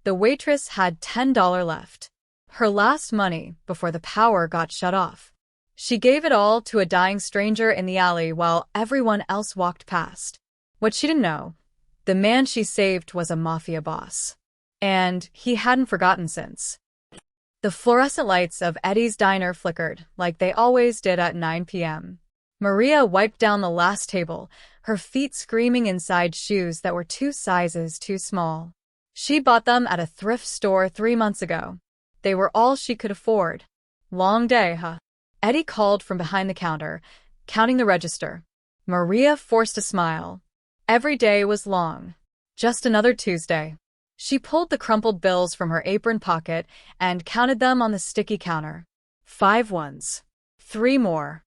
The waitress had $10 left. Her last money before the power got shut off. She gave it all to a dying stranger in the alley while everyone else walked past. What she didn't know, the man she saved was a mafia boss. And he hadn't forgotten since. The fluorescent lights of Eddie's diner flickered, like they always did at 9 p.m. Maria wiped down the last table, her feet screaming inside shoes that were 2 sizes too small. She bought them at a thrift store 3 months ago. They were all she could afford. Long day, huh? Eddie called from behind the counter, counting the register. Maria forced a smile. Every day was long. Just another Tuesday. She pulled the crumpled bills from her apron pocket and counted them on the sticky counter. 5 ones. 3 more.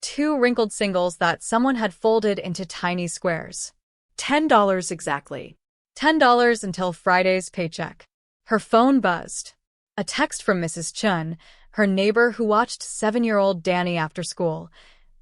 2 wrinkled singles that someone had folded into tiny squares. $10 exactly. $10 until Friday's paycheck. Her phone buzzed. A text from Mrs. Chun, her neighbor who watched 7-year-old Danny after school.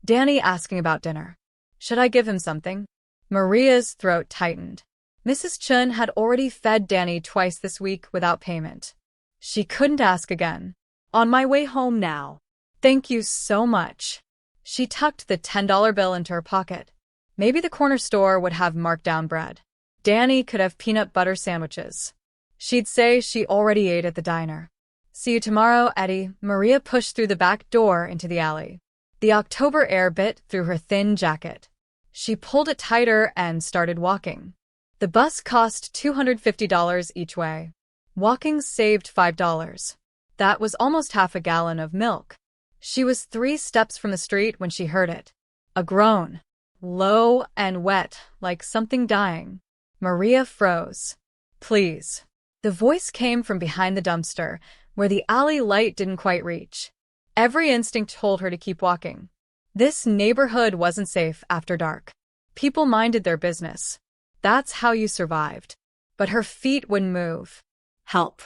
Danny asking about dinner. Should I give him something? Maria's throat tightened. Mrs. Chun had already fed Danny twice this week without payment. She couldn't ask again. On my way home now. Thank you so much. She tucked the $10 bill into her pocket. Maybe the corner store would have marked-down bread. Danny could have peanut butter sandwiches. She'd say she already ate at the diner. See you tomorrow, Eddie. Maria pushed through the back door into the alley. The October air bit through her thin jacket. She pulled it tighter and started walking. The bus cost $250 each way. Walking saved $5. That was almost half a gallon of milk. She was 3 steps from the street when she heard it. A groan. Low and wet, like something dying. Maria froze. Please. The voice came from behind the dumpster, where the alley light didn't quite reach. Every instinct told her to keep walking. This neighborhood wasn't safe after dark. People minded their business. That's how you survived. But her feet wouldn't move. Help.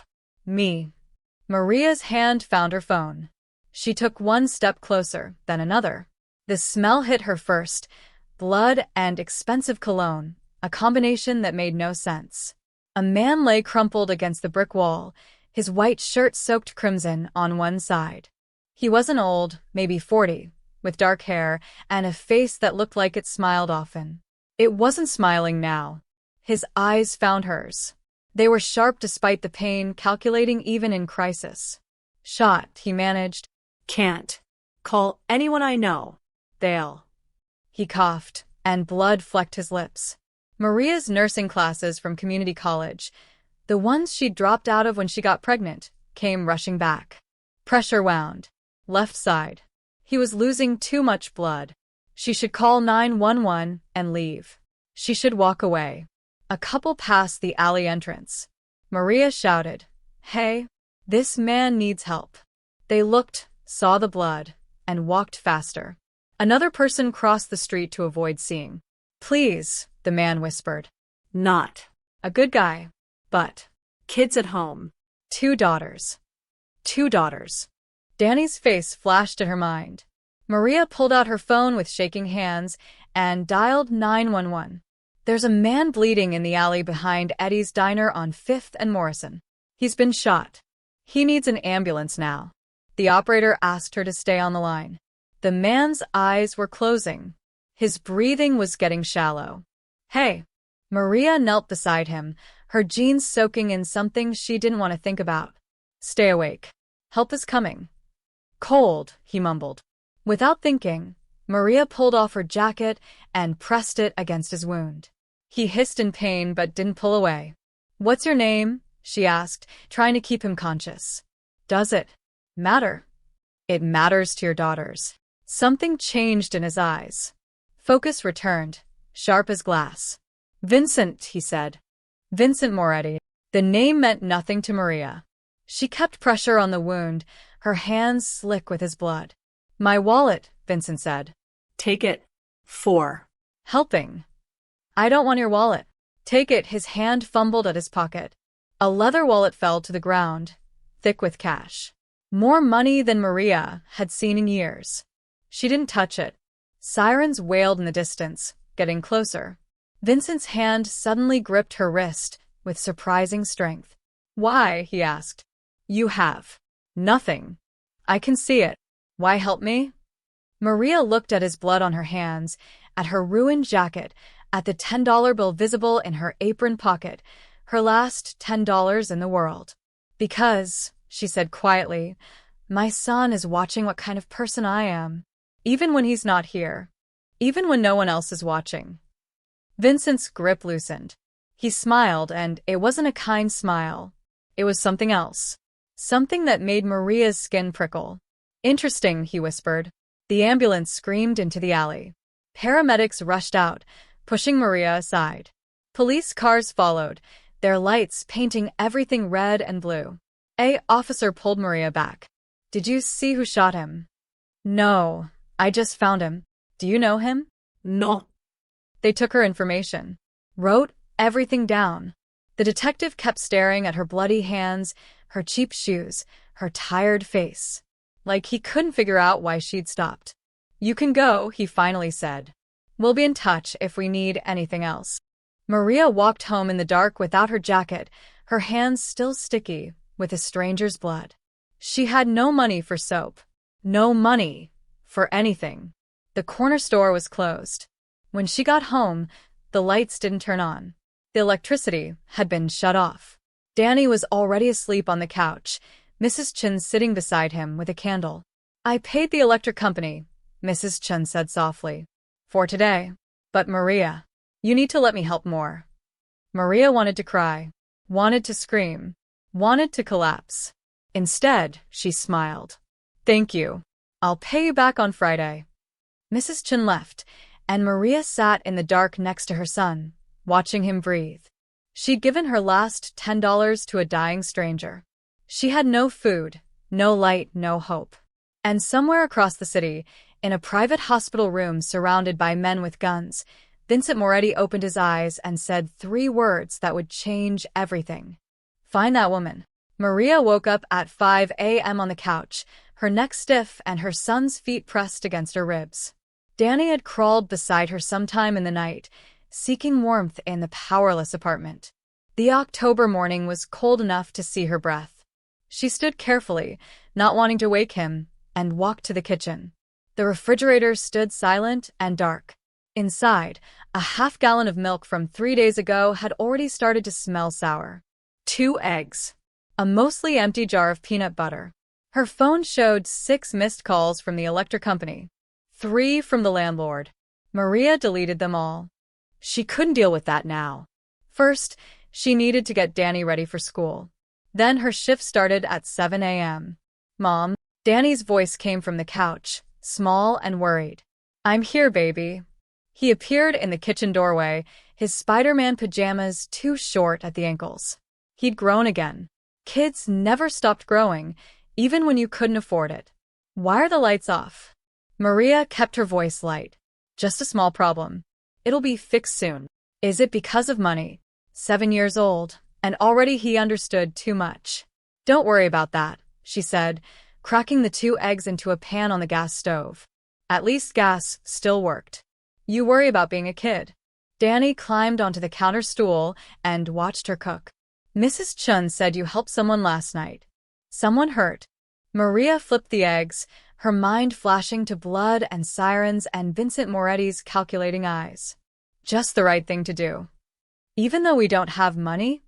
Me. Maria's hand found her phone. She took 1 step closer, then another. The smell hit her first. Blood and expensive cologne, a combination that made no sense. A man lay crumpled against the brick wall, his white shirt soaked crimson on one side. He wasn't old, maybe 40, with dark hair and a face that looked like it smiled often. It wasn't smiling now. His eyes found hers. They were sharp despite the pain, calculating even in crisis. Shot, he managed. Can't. Call anyone I know. They'll. He coughed, and blood flecked his lips. Maria's nursing classes from community college, the ones she'd dropped out of when she got pregnant, came rushing back. Pressure wound. Left side. He was losing too much blood. She should call 911 and leave. She should walk away. A couple passed the alley entrance. Maria shouted, Hey, this man needs help. They looked, saw the blood, and walked faster. Another person crossed the street to avoid seeing. Please, the man whispered. Not. A good guy. But. Kids at home. 2 daughters. 2 daughters. Danny's face flashed in her mind. Maria pulled out her phone with shaking hands and dialed 911. There's a man bleeding in the alley behind Eddie's diner on 5th and Morrison. He's been shot. He needs an ambulance now. The operator asked her to stay on the line. The man's eyes were closing. His breathing was getting shallow. Hey. Maria knelt beside him, her jeans soaking in something she didn't want to think about. Stay awake. Help is coming. Cold, he mumbled. Without thinking, Maria pulled off her jacket and pressed it against his wound. He hissed in pain but didn't pull away. What's your name? She asked, trying to keep him conscious. Does it matter? It matters to your daughters. Something changed in his eyes. Focus returned, sharp as glass. Vincent, he said. Vincent Moretti. The name meant nothing to Maria. She kept pressure on the wound, her hands slick with his blood. My wallet, Vincent said. Take it. For. Helping. I don't want your wallet. Take it. His hand fumbled at his pocket. A leather wallet fell to the ground, thick with cash. More money than Maria had seen in years. She didn't touch it. Sirens wailed in the distance, getting closer. Vincent's hand suddenly gripped her wrist with surprising strength. Why? He asked. You have. Nothing. I can see it. Why help me? Maria looked at his blood on her hands, at her ruined jacket, at the $10 bill visible in her apron pocket, her last $10 in the world. Because, she said quietly, my son is watching what kind of person I am. Even when he's not here. Even when no one else is watching. Vincent's grip loosened. He smiled, and it wasn't a kind smile. It was something else. Something that made Maria's skin prickle. Interesting, he whispered. The ambulance screamed into the alley. Paramedics rushed out, pushing Maria aside. Police cars followed, their lights painting everything red and blue. An officer pulled Maria back. Did you see who shot him? No, I just found him. Do you know him? No. They took her information. Wrote everything down. The detective kept staring at her bloody hands, her cheap shoes, her tired face. Like he couldn't figure out why she'd stopped. You can go, he finally said. We'll be in touch if we need anything else. Maria walked home in the dark without her jacket, her hands still sticky with a stranger's blood. She had no money for soap. No money for anything. The corner store was closed. When she got home, the lights didn't turn on. The electricity had been shut off. Danny was already asleep on the couch, Mrs. Chen sitting beside him with a candle. I paid the electric company, Mrs. Chen said softly. For today. But Maria, you need to let me help more. Maria wanted to cry, wanted to scream, wanted to collapse. Instead, she smiled. Thank you. I'll pay you back on Friday. Mrs. Chen left, and Maria sat in the dark next to her son, watching him breathe. She'd given her last $10 to a dying stranger. She had no food, no light, no hope. And somewhere across the city, in a private hospital room surrounded by men with guns, Vincent Moretti opened his eyes and said 3 words that would change everything. Find that woman. Maria woke up at 5 a.m. on the couch, her neck stiff and her son's feet pressed against her ribs. Danny had crawled beside her sometime in the night, seeking warmth in the powerless apartment. The October morning was cold enough to see her breath. She stood carefully, not wanting to wake him, and walked to the kitchen. The refrigerator stood silent and dark. Inside, a half-gallon of milk from 3 days ago had already started to smell sour. 2 eggs. A mostly empty jar of peanut butter. Her phone showed 6 missed calls from the electric company. 3 from the landlord. Maria deleted them all. She couldn't deal with that now. First, she needed to get Danny ready for school. Then her shift started at 7 a.m. Mom, Danny's voice came from the couch, small and worried. I'm here, baby. He appeared in the kitchen doorway, his Spider-Man pajamas too short at the ankles. He'd grown again. Kids never stopped growing, even when you couldn't afford it. Why are the lights off? Maria kept her voice light. Just a small problem. It'll be fixed soon. Is it because of money? 7 years old, and already he understood too much. Don't worry about that, she said, cracking the 2 eggs into a pan on the gas stove. At least gas still worked. You worry about being a kid. Danny climbed onto the counter stool and watched her cook. Mrs. Chun said you helped someone last night. Someone hurt. Maria flipped the eggs, her mind flashing to blood and sirens and Vincent Moretti's calculating eyes. Just the right thing to do. Even though we don't have money?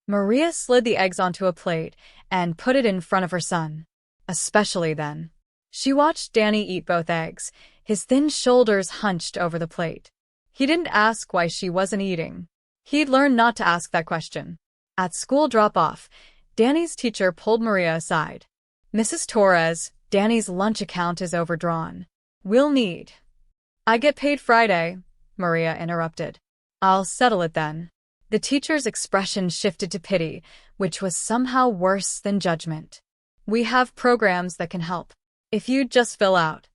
Maria slid the eggs onto a plate and put it in front of her son. Especially then. She watched Danny eat both eggs, his thin shoulders hunched over the plate. He didn't ask why she wasn't eating. He'd learned not to ask that question. At school drop-off, Danny's teacher pulled Maria aside. Mrs. Torres, Danny's lunch account is overdrawn. We'll need. I get paid Friday, Maria interrupted. I'll settle it then. The teacher's expression shifted to pity, which was somehow worse than judgment. We have programs that can help. If you'd just fill out.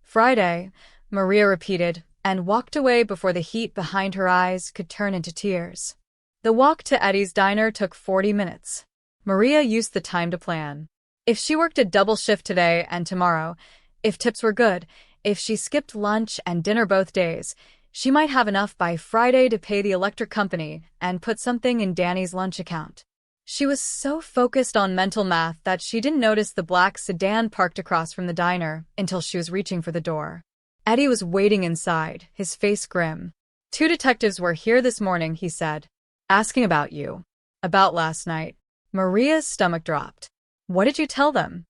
Friday, Maria repeated, and walked away before the heat behind her eyes could turn into tears. The walk to Eddie's diner took 40 minutes. Maria used the time to plan. If she worked a double shift today and tomorrow, if tips were good, if she skipped lunch and dinner both days, she might have enough by Friday to pay the electric company and put something in Danny's lunch account. She was so focused on mental math that she didn't notice the black sedan parked across from the diner until she was reaching for the door. Eddie was waiting inside, his face grim. "Two detectives were here this morning," he said. "Asking about you. About last night." Maria's stomach dropped. "What did you tell them?"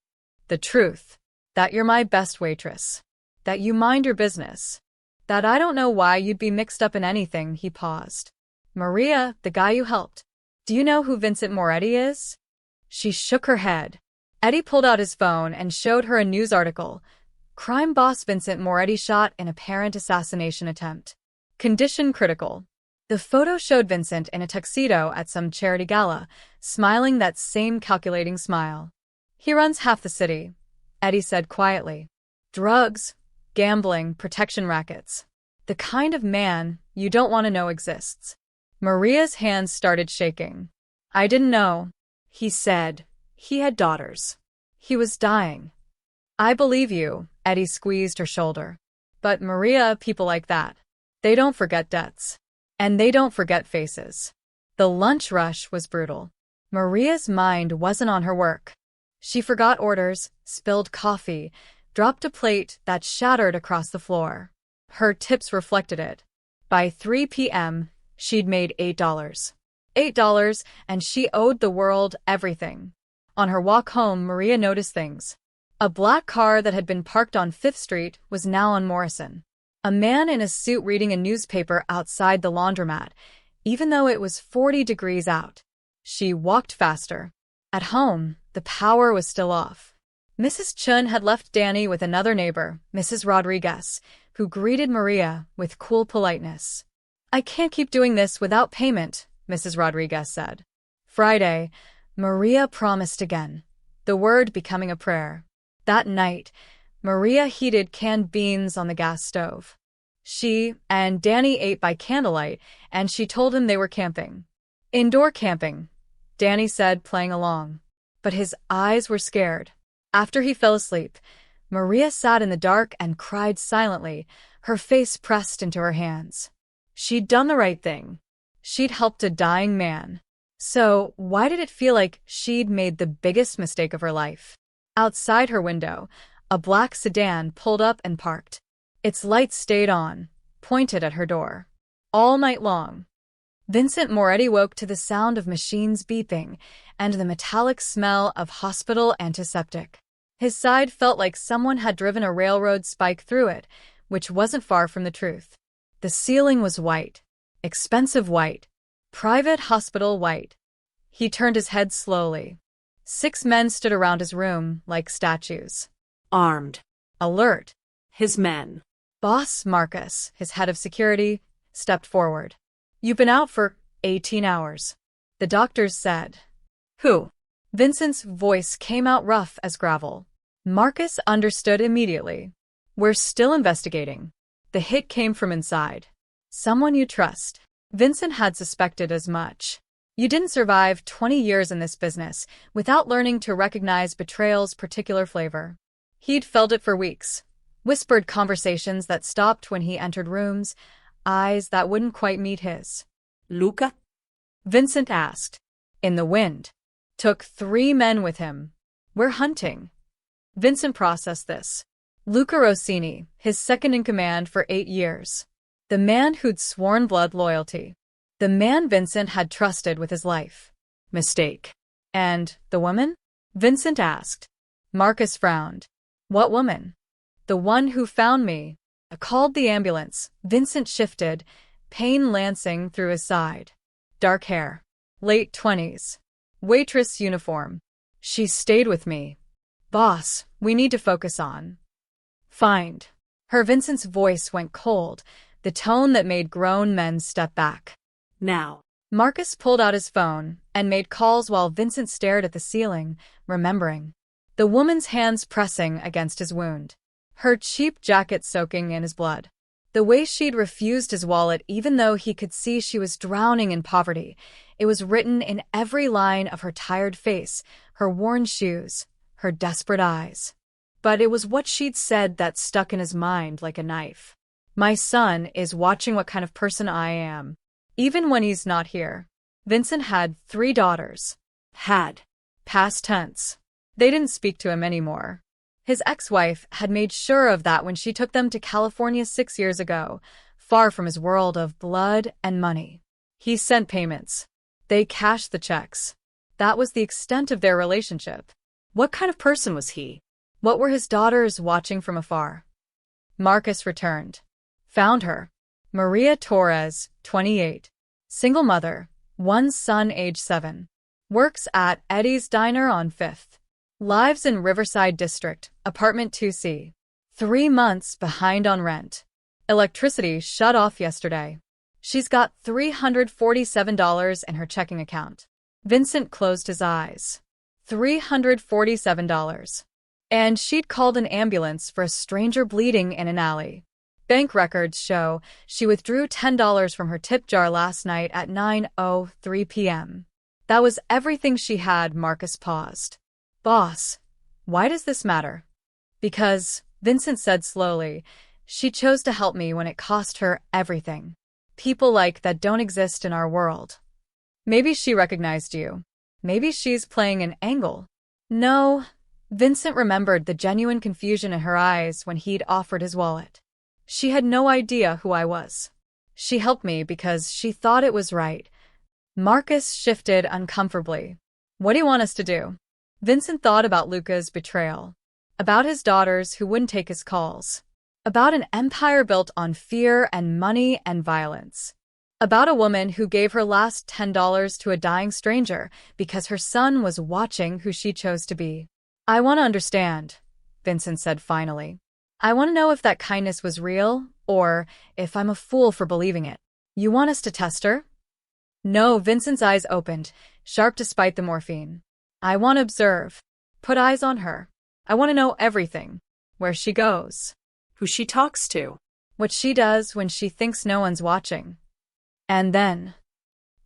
"The truth. That you're my best waitress. That you mind your business. That I don't know why you'd be mixed up in anything." He paused. "Maria, the guy you helped. Do you know who Vincent Moretti is?" She shook her head. Eddie pulled out his phone and showed her a news article. "Crime boss Vincent Moretti shot in apparent assassination attempt. Condition critical." The photo showed Vincent in a tuxedo at some charity gala, smiling that same calculating smile. "He runs half the city," Eddie said quietly. "Drugs, gambling, protection rackets. The kind of man you don't want to know exists." Maria's hands started shaking. "I didn't know." He said. "He had daughters. He was dying." "I believe you," Eddie squeezed her shoulder. "But Maria, people like that, they don't forget debts. And they don't forget faces." The lunch rush was brutal. Maria's mind wasn't on her work. She forgot orders, spilled coffee, dropped a plate that shattered across the floor. Her tips reflected it. By 3 p.m., she'd made $8. $8, and she owed the world everything. On her walk home, Maria noticed things. A black car that had been parked on 5th Street was now on Morrison. A man in a suit reading a newspaper outside the laundromat, even though it was 40 degrees out. She walked faster. At home, the power was still off. Mrs. Chun had left Danny with another neighbor, Mrs. Rodriguez, who greeted Maria with cool politeness. "I can't keep doing this without payment," Mrs. Rodriguez said. Friday, Maria promised again, the word becoming a prayer. That night, Maria heated canned beans on the gas stove. She and Danny ate by candlelight, and she told him they were camping. "Indoor camping," Danny said, playing along. But his eyes were scared. After he fell asleep, Maria sat in the dark and cried silently, her face pressed into her hands. She'd done the right thing. She'd helped a dying man. So why did it feel like she'd made the biggest mistake of her life? Outside her window, a black sedan pulled up and parked. Its lights stayed on, pointed at her door. All night long. Vincent Moretti woke to the sound of machines beeping and the metallic smell of hospital antiseptic. His side felt like someone had driven a railroad spike through it, which wasn't far from the truth. The ceiling was white. Expensive white. Private hospital white. He turned his head slowly. 6 men stood around his room like statues. Armed. Alert. His men. Boss Marcus, his head of security, stepped forward. "You've been out for 18 hours. The doctors said." "Who?" Vincent's voice came out rough as gravel. Marcus understood immediately. "We're still investigating." The hit came from inside. "Someone you trust." Vincent had suspected as much. You didn't survive 20 years in this business without learning to recognize betrayal's particular flavor. He'd felt it for weeks. Whispered conversations that stopped when he entered rooms, eyes that wouldn't quite meet his. "Luca?" Vincent asked. "In the wind. Took 3 men with him. We're hunting." Vincent processed this. Luca Rossini, his second-in-command for 8 years. The man who'd sworn blood loyalty. The man Vincent had trusted with his life. Mistake. "And the woman?" Vincent asked. Marcus frowned. "What woman?" "The one who found me." I called the ambulance. Vincent shifted, pain lancing through his side. Dark hair. Late 20s. Waitress uniform. "She stayed with me." "Boss, we need to focus on." "Find." Her Vincent's voice went cold, the tone that made grown men step back. "Now." Marcus pulled out his phone and made calls while Vincent stared at the ceiling, remembering. The woman's hands pressing against his wound. Her cheap jacket soaking in his blood. The way she'd refused his wallet even though he could see she was drowning in poverty. It was written in every line of her tired face, her worn shoes, her desperate eyes. But it was what she'd said that stuck in his mind like a knife. "My son is watching what kind of person I am. Even when he's not here." Vincent had 3 daughters. Had. Past tense. They didn't speak to him anymore. His ex-wife had made sure of that when she took them to California 6 years ago, far from his world of blood and money. He sent payments. They cashed the checks. That was the extent of their relationship. What kind of person was he? What were his daughters watching from afar? Marcus returned. Found her. Maria Torres, 28. Single mother, one son age 7. Works at Eddie's Diner on 5th. Lives in Riverside District, apartment 2C. 3 months behind on rent. Electricity shut off yesterday. She's got $347 in her checking account. Vincent closed his eyes. $347. And she'd called an ambulance for a stranger bleeding in an alley. Bank records show she withdrew $10 from her tip jar last night at 9:03 p.m. That was everything she had. Marcus paused. Boss, why does this matter? Because, Vincent said slowly, she chose to help me when it cost her everything. People like that don't exist in our world. Maybe she recognized you. Maybe she's playing an angle. No, Vincent remembered the genuine confusion in her eyes when he'd offered his wallet. She had no idea who I was. She helped me because she thought it was right. Marcus shifted uncomfortably. What do you want us to do? Vincent thought about Luca's betrayal, about his daughters who wouldn't take his calls, about an empire built on fear and money and violence, about a woman who gave her last $10 to a dying stranger because her son was watching who she chose to be. I want to understand, Vincent said finally. I want to know if that kindness was real, or if I'm a fool for believing it. You want us to test her? No, Vincent's eyes opened, sharp despite the morphine. I want to observe. Put eyes on her. I want to know everything. Where she goes. Who she talks to. What she does when she thinks no one's watching. And then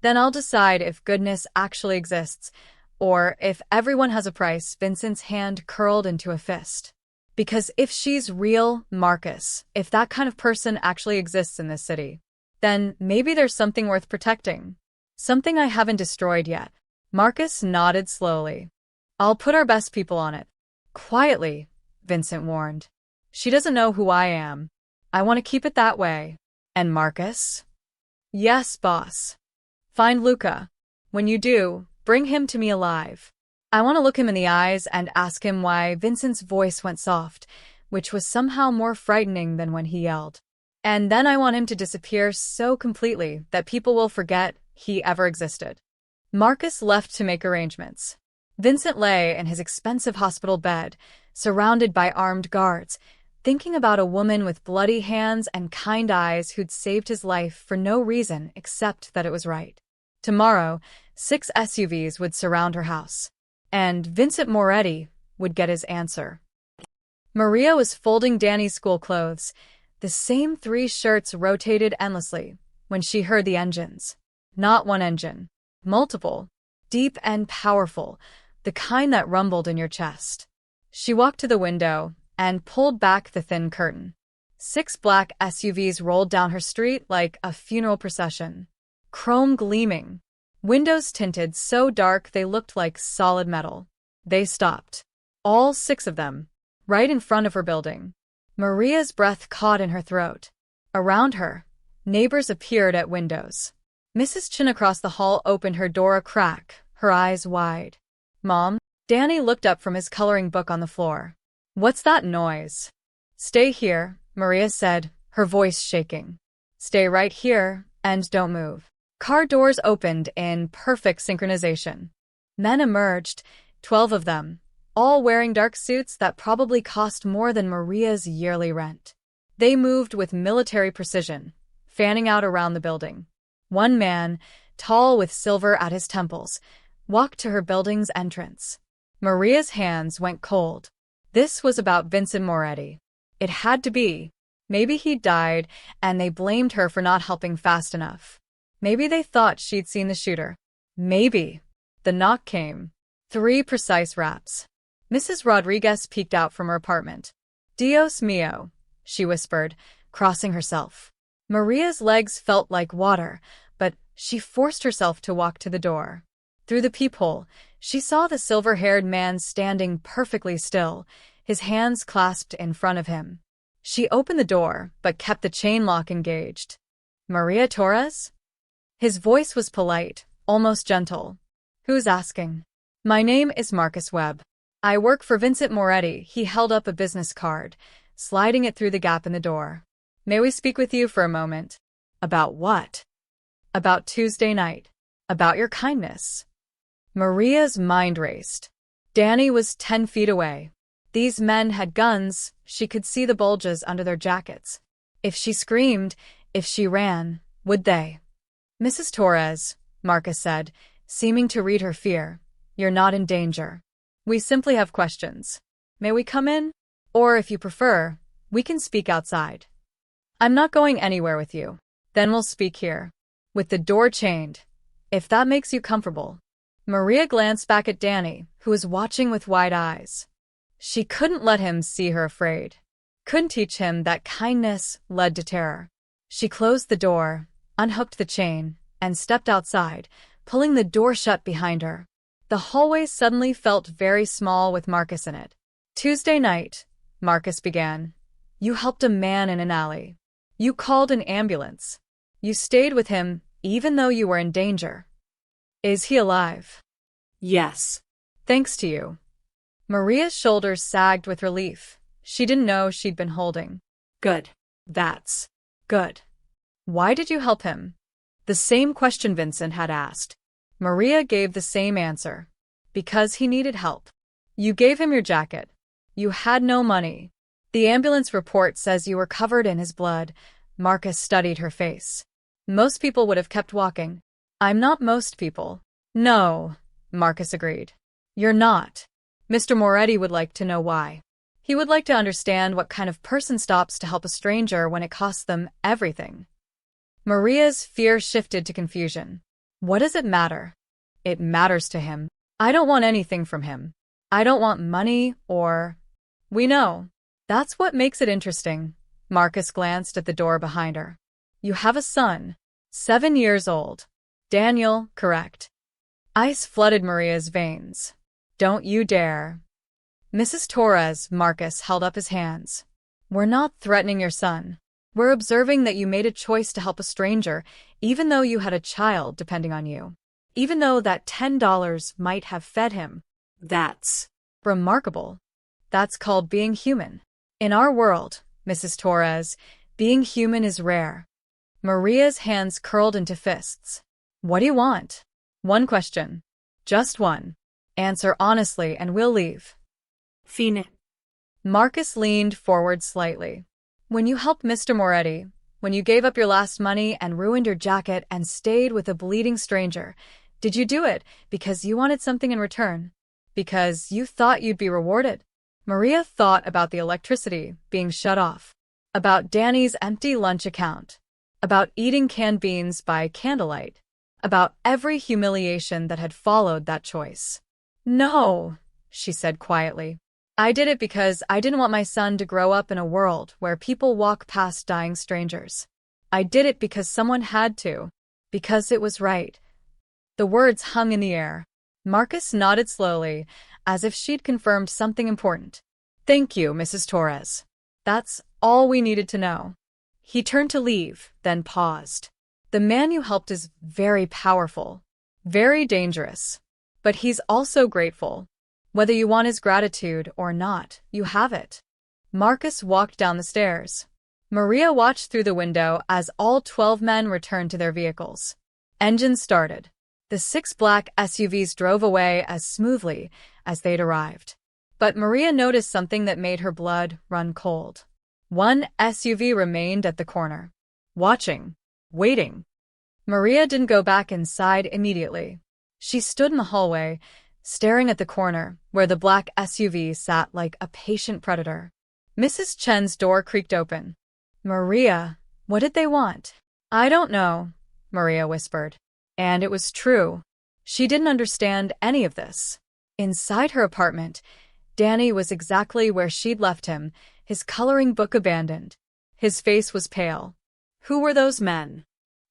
I'll decide if goodness actually exists, or if everyone has a price. Vincent's hand curled into a fist. Because if she's real, Marcus, if that kind of person actually exists in this city, then maybe there's something worth protecting. Something I haven't destroyed yet. Marcus nodded slowly. I'll put our best people on it. Quietly, Vincent warned. She doesn't know who I am. I want to keep it that way. And Marcus? Yes, boss. Find Luca. When you do, bring him to me alive. I want to look him in the eyes and ask him why. Vincent's voice went soft, which was somehow more frightening than when he yelled. And then I want him to disappear so completely that people will forget he ever existed. Marcus left to make arrangements. Vincent lay in his expensive hospital bed, surrounded by armed guards, thinking about a woman with bloody hands and kind eyes who'd saved his life for no reason except that it was right. Tomorrow, 6 SUVs would surround her house, and Vincent Moretti would get his answer. Maria was folding Danny's school clothes. The same 3 shirts rotated endlessly when she heard the engines. Not one engine. Multiple. Deep and powerful. The kind that rumbled in your chest. She walked to the window and pulled back the thin curtain. 6 black SUVs rolled down her street like a funeral procession. Chrome gleaming. Windows tinted so dark they looked like solid metal. They stopped. All 6 of them. Right in front of her building. Maria's breath caught in her throat. Around her, neighbors appeared at windows. Mrs. Chin across the hall opened her door a crack, her eyes wide. Mom? Danny looked up from his coloring book on the floor. What's that noise? Stay here, Maria said, her voice shaking. Stay right here, and don't move. Car doors opened in perfect synchronization. Men emerged, 12 of them, all wearing dark suits that probably cost more than Maria's yearly rent. They moved with military precision, fanning out around the building. One man, tall with silver at his temples, walked to her building's entrance. Maria's hands went cold. This was about Vincent Moretti. It had to be. Maybe he'd died, and they blamed her for not helping fast enough. Maybe they thought she'd seen the shooter. Maybe. The knock came. 3 precise raps. Mrs. Rodriguez peeked out from her apartment. Dios mío, she whispered, crossing herself. Maria's legs felt like water, but she forced herself to walk to the door. Through the peephole, she saw the silver-haired man standing perfectly still, his hands clasped in front of him. She opened the door, but kept the chain lock engaged. "Maria Torres?" His voice was polite, almost gentle. "Who's asking?" "My name is Marcus Webb. I work for Vincent Moretti." He held up a business card, sliding it through the gap in the door. "May we speak with you for a moment?" "About what?" "About Tuesday night. About your kindness." Maria's mind raced. Danny was 10 feet away. These men had guns, she could see the bulges under their jackets. If she screamed, if she ran, would they? "Mrs. Torres," Marcus said, seeming to read her fear, "you're not in danger. We simply have questions. May we come in? Or, if you prefer, we can speak outside." "I'm not going anywhere with you." "Then we'll speak here. With the door chained. If that makes you comfortable." Maria glanced back at Danny, who was watching with wide eyes. She couldn't let him see her afraid. Couldn't teach him that kindness led to terror. She closed the door, unhooked the chain, and stepped outside, pulling the door shut behind her. The hallway suddenly felt very small with Marcus in it. "Tuesday night," Marcus began. "You helped a man in an alley. You called an ambulance. You stayed with him even though you were in danger. Is he alive?" "Yes." "Thanks to you." Maria's shoulders sagged with relief. She didn't know she'd been holding. "Good. That's good. Why did you help him?" The same question Vincent had asked. Maria gave the same answer. "Because he needed help." "You gave him your jacket. You had no money. The ambulance report says you were covered in his blood." Marcus studied her face. "Most people would have kept walking." "I'm not most people." "No," Marcus agreed. "You're not. Mr. Moretti would like to know why. He would like to understand what kind of person stops to help a stranger when it costs them everything." Maria's fear shifted to confusion. "What does it matter?" "It matters to him. I don't want anything from him. I don't want money or—" "We know. That's what makes it interesting." Marcus glanced at the door behind her. "You have a son, 7 years old. Daniel, correct?" Ice flooded Maria's veins. "Don't you dare." "Mrs. Torres," Marcus held up his hands. "We're not threatening your son. We're observing that you made a choice to help a stranger, even though you had a child depending on you. Even though that $10 might have fed him." "That's remarkable. That's called being human. In our world, Mrs. Torres, being human is rare." Maria's hands curled into fists. "What do you want?" "One question. Just one. Answer honestly and we'll leave." "Fine." Marcus leaned forward slightly. "When you helped Mr. Moretti, when you gave up your last money and ruined your jacket and stayed with a bleeding stranger, did you do it because you wanted something in return? Because you thought you'd be rewarded?" Maria thought about the electricity being shut off, about Danny's empty lunch account, about eating canned beans by candlelight, about every humiliation that had followed that choice. "No," she said quietly. "I did it because I didn't want my son to grow up in a world where people walk past dying strangers. I did it because someone had to. Because it was right." The words hung in the air. Marcus nodded slowly, as if she'd confirmed something important. "Thank you, Mrs. Torres. That's all we needed to know." He turned to leave, then paused. "The man you helped is very powerful, very dangerous. But he's also grateful. Whether you want his gratitude or not, you have it." Marcus walked down the stairs. Maria watched through the window as all 12 men returned to their vehicles. Engines started. The 6 black SUVs drove away as smoothly as they'd arrived. But Maria noticed something that made her blood run cold. One SUV remained at the corner, watching, waiting. Maria didn't go back inside immediately. She stood in the hallway, staring at the corner where the black SUV sat like a patient predator. Mrs. Chen's door creaked open. "Maria, what did they want?" "I don't know," Maria whispered. And it was true. She didn't understand any of this. Inside her apartment, Danny was exactly where she'd left him, his coloring book abandoned. His face was pale. "Who were those men?"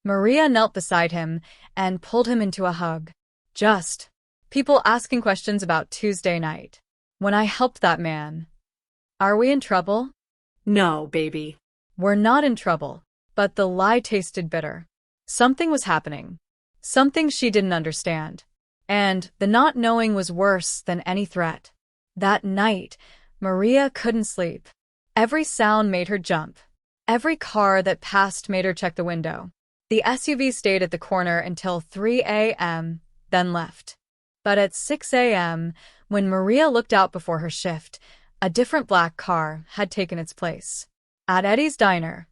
Maria knelt beside him and pulled him into a hug. Just people asking questions about Tuesday night. When I helped that man. Are we in trouble? No, baby. We're not in trouble. But the lie tasted bitter. Something was happening. Something she didn't understand. And the not knowing was worse than any threat. That night, Maria couldn't sleep. Every sound made her jump. Every car that passed made her check the window. The SUV stayed at the corner until 3 a.m., then left. But at 6 a.m., when Maria looked out before her shift, a different black car had taken its place. At Eddie's diner,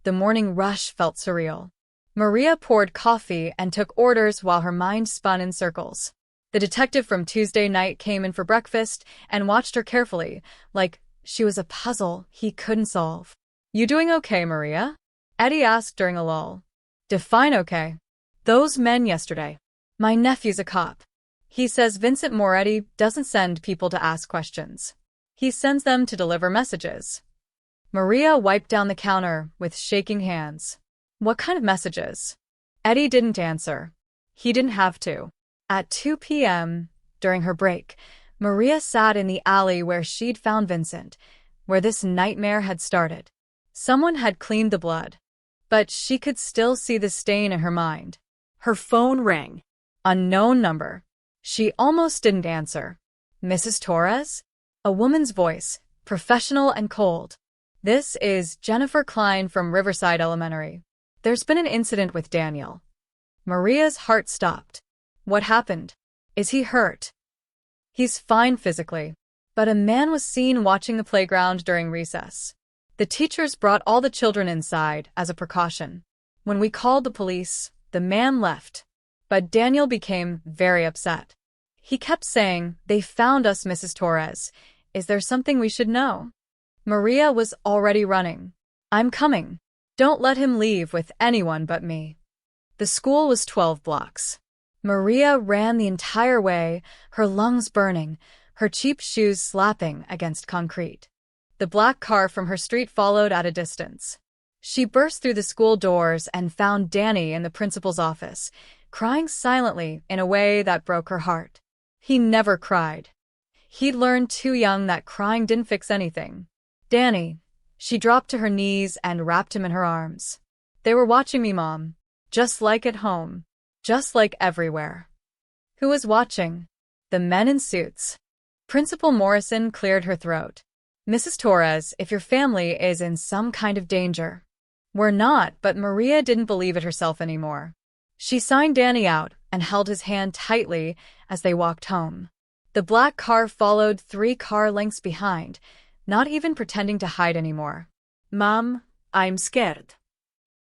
the morning rush felt surreal. Maria poured coffee and took orders while her mind spun in circles. The detective from Tuesday night came in for breakfast and watched her carefully, like she was a puzzle he couldn't solve. You doing okay, Maria? Eddie asked during a lull. Define okay. Those men yesterday. My nephew's a cop. He says Vincent Moretti doesn't send people to ask questions. He sends them to deliver messages. Maria wiped down the counter with shaking hands. What kind of messages? Eddie didn't answer. He didn't have to. At 2 p.m., during her break, Maria sat in the alley where she'd found Vincent, where this nightmare had started. Someone had cleaned the blood, but she could still see the stain in her mind. Her phone rang. Unknown number. She almost didn't answer. Mrs. Torres? A woman's voice, professional and cold. This is Jennifer Klein from Riverside Elementary. There's been an incident with Daniel. Maria's heart stopped. What happened? Is he hurt? He's fine physically, but a man was seen watching the playground during recess. The teachers brought all the children inside as a precaution. When we called the police, the man left. But Daniel became very upset. He kept saying, "They found us, Mrs. Torres. Is there something we should know?" Maria was already running. I'm coming. Don't let him leave with anyone but me. The school was 12 blocks. Maria ran the entire way, her lungs burning, her cheap shoes slapping against concrete. The black car from her street followed at a distance. She burst through the school doors and found Danny in the principal's office, crying silently in a way that broke her heart. He never cried. He'd learned too young that crying didn't fix anything. Danny. She dropped to her knees and wrapped him in her arms. They were watching me, Mom. Just like at home. Just like everywhere. Who was watching? The men in suits. Principal Morrison cleared her throat. Mrs. Torres, if your family is in some kind of danger. We're not, but Maria didn't believe it herself anymore. She signed Danny out and held his hand tightly as they walked home. The black car followed 3 car lengths behind, not even pretending to hide anymore. Mom, I'm scared.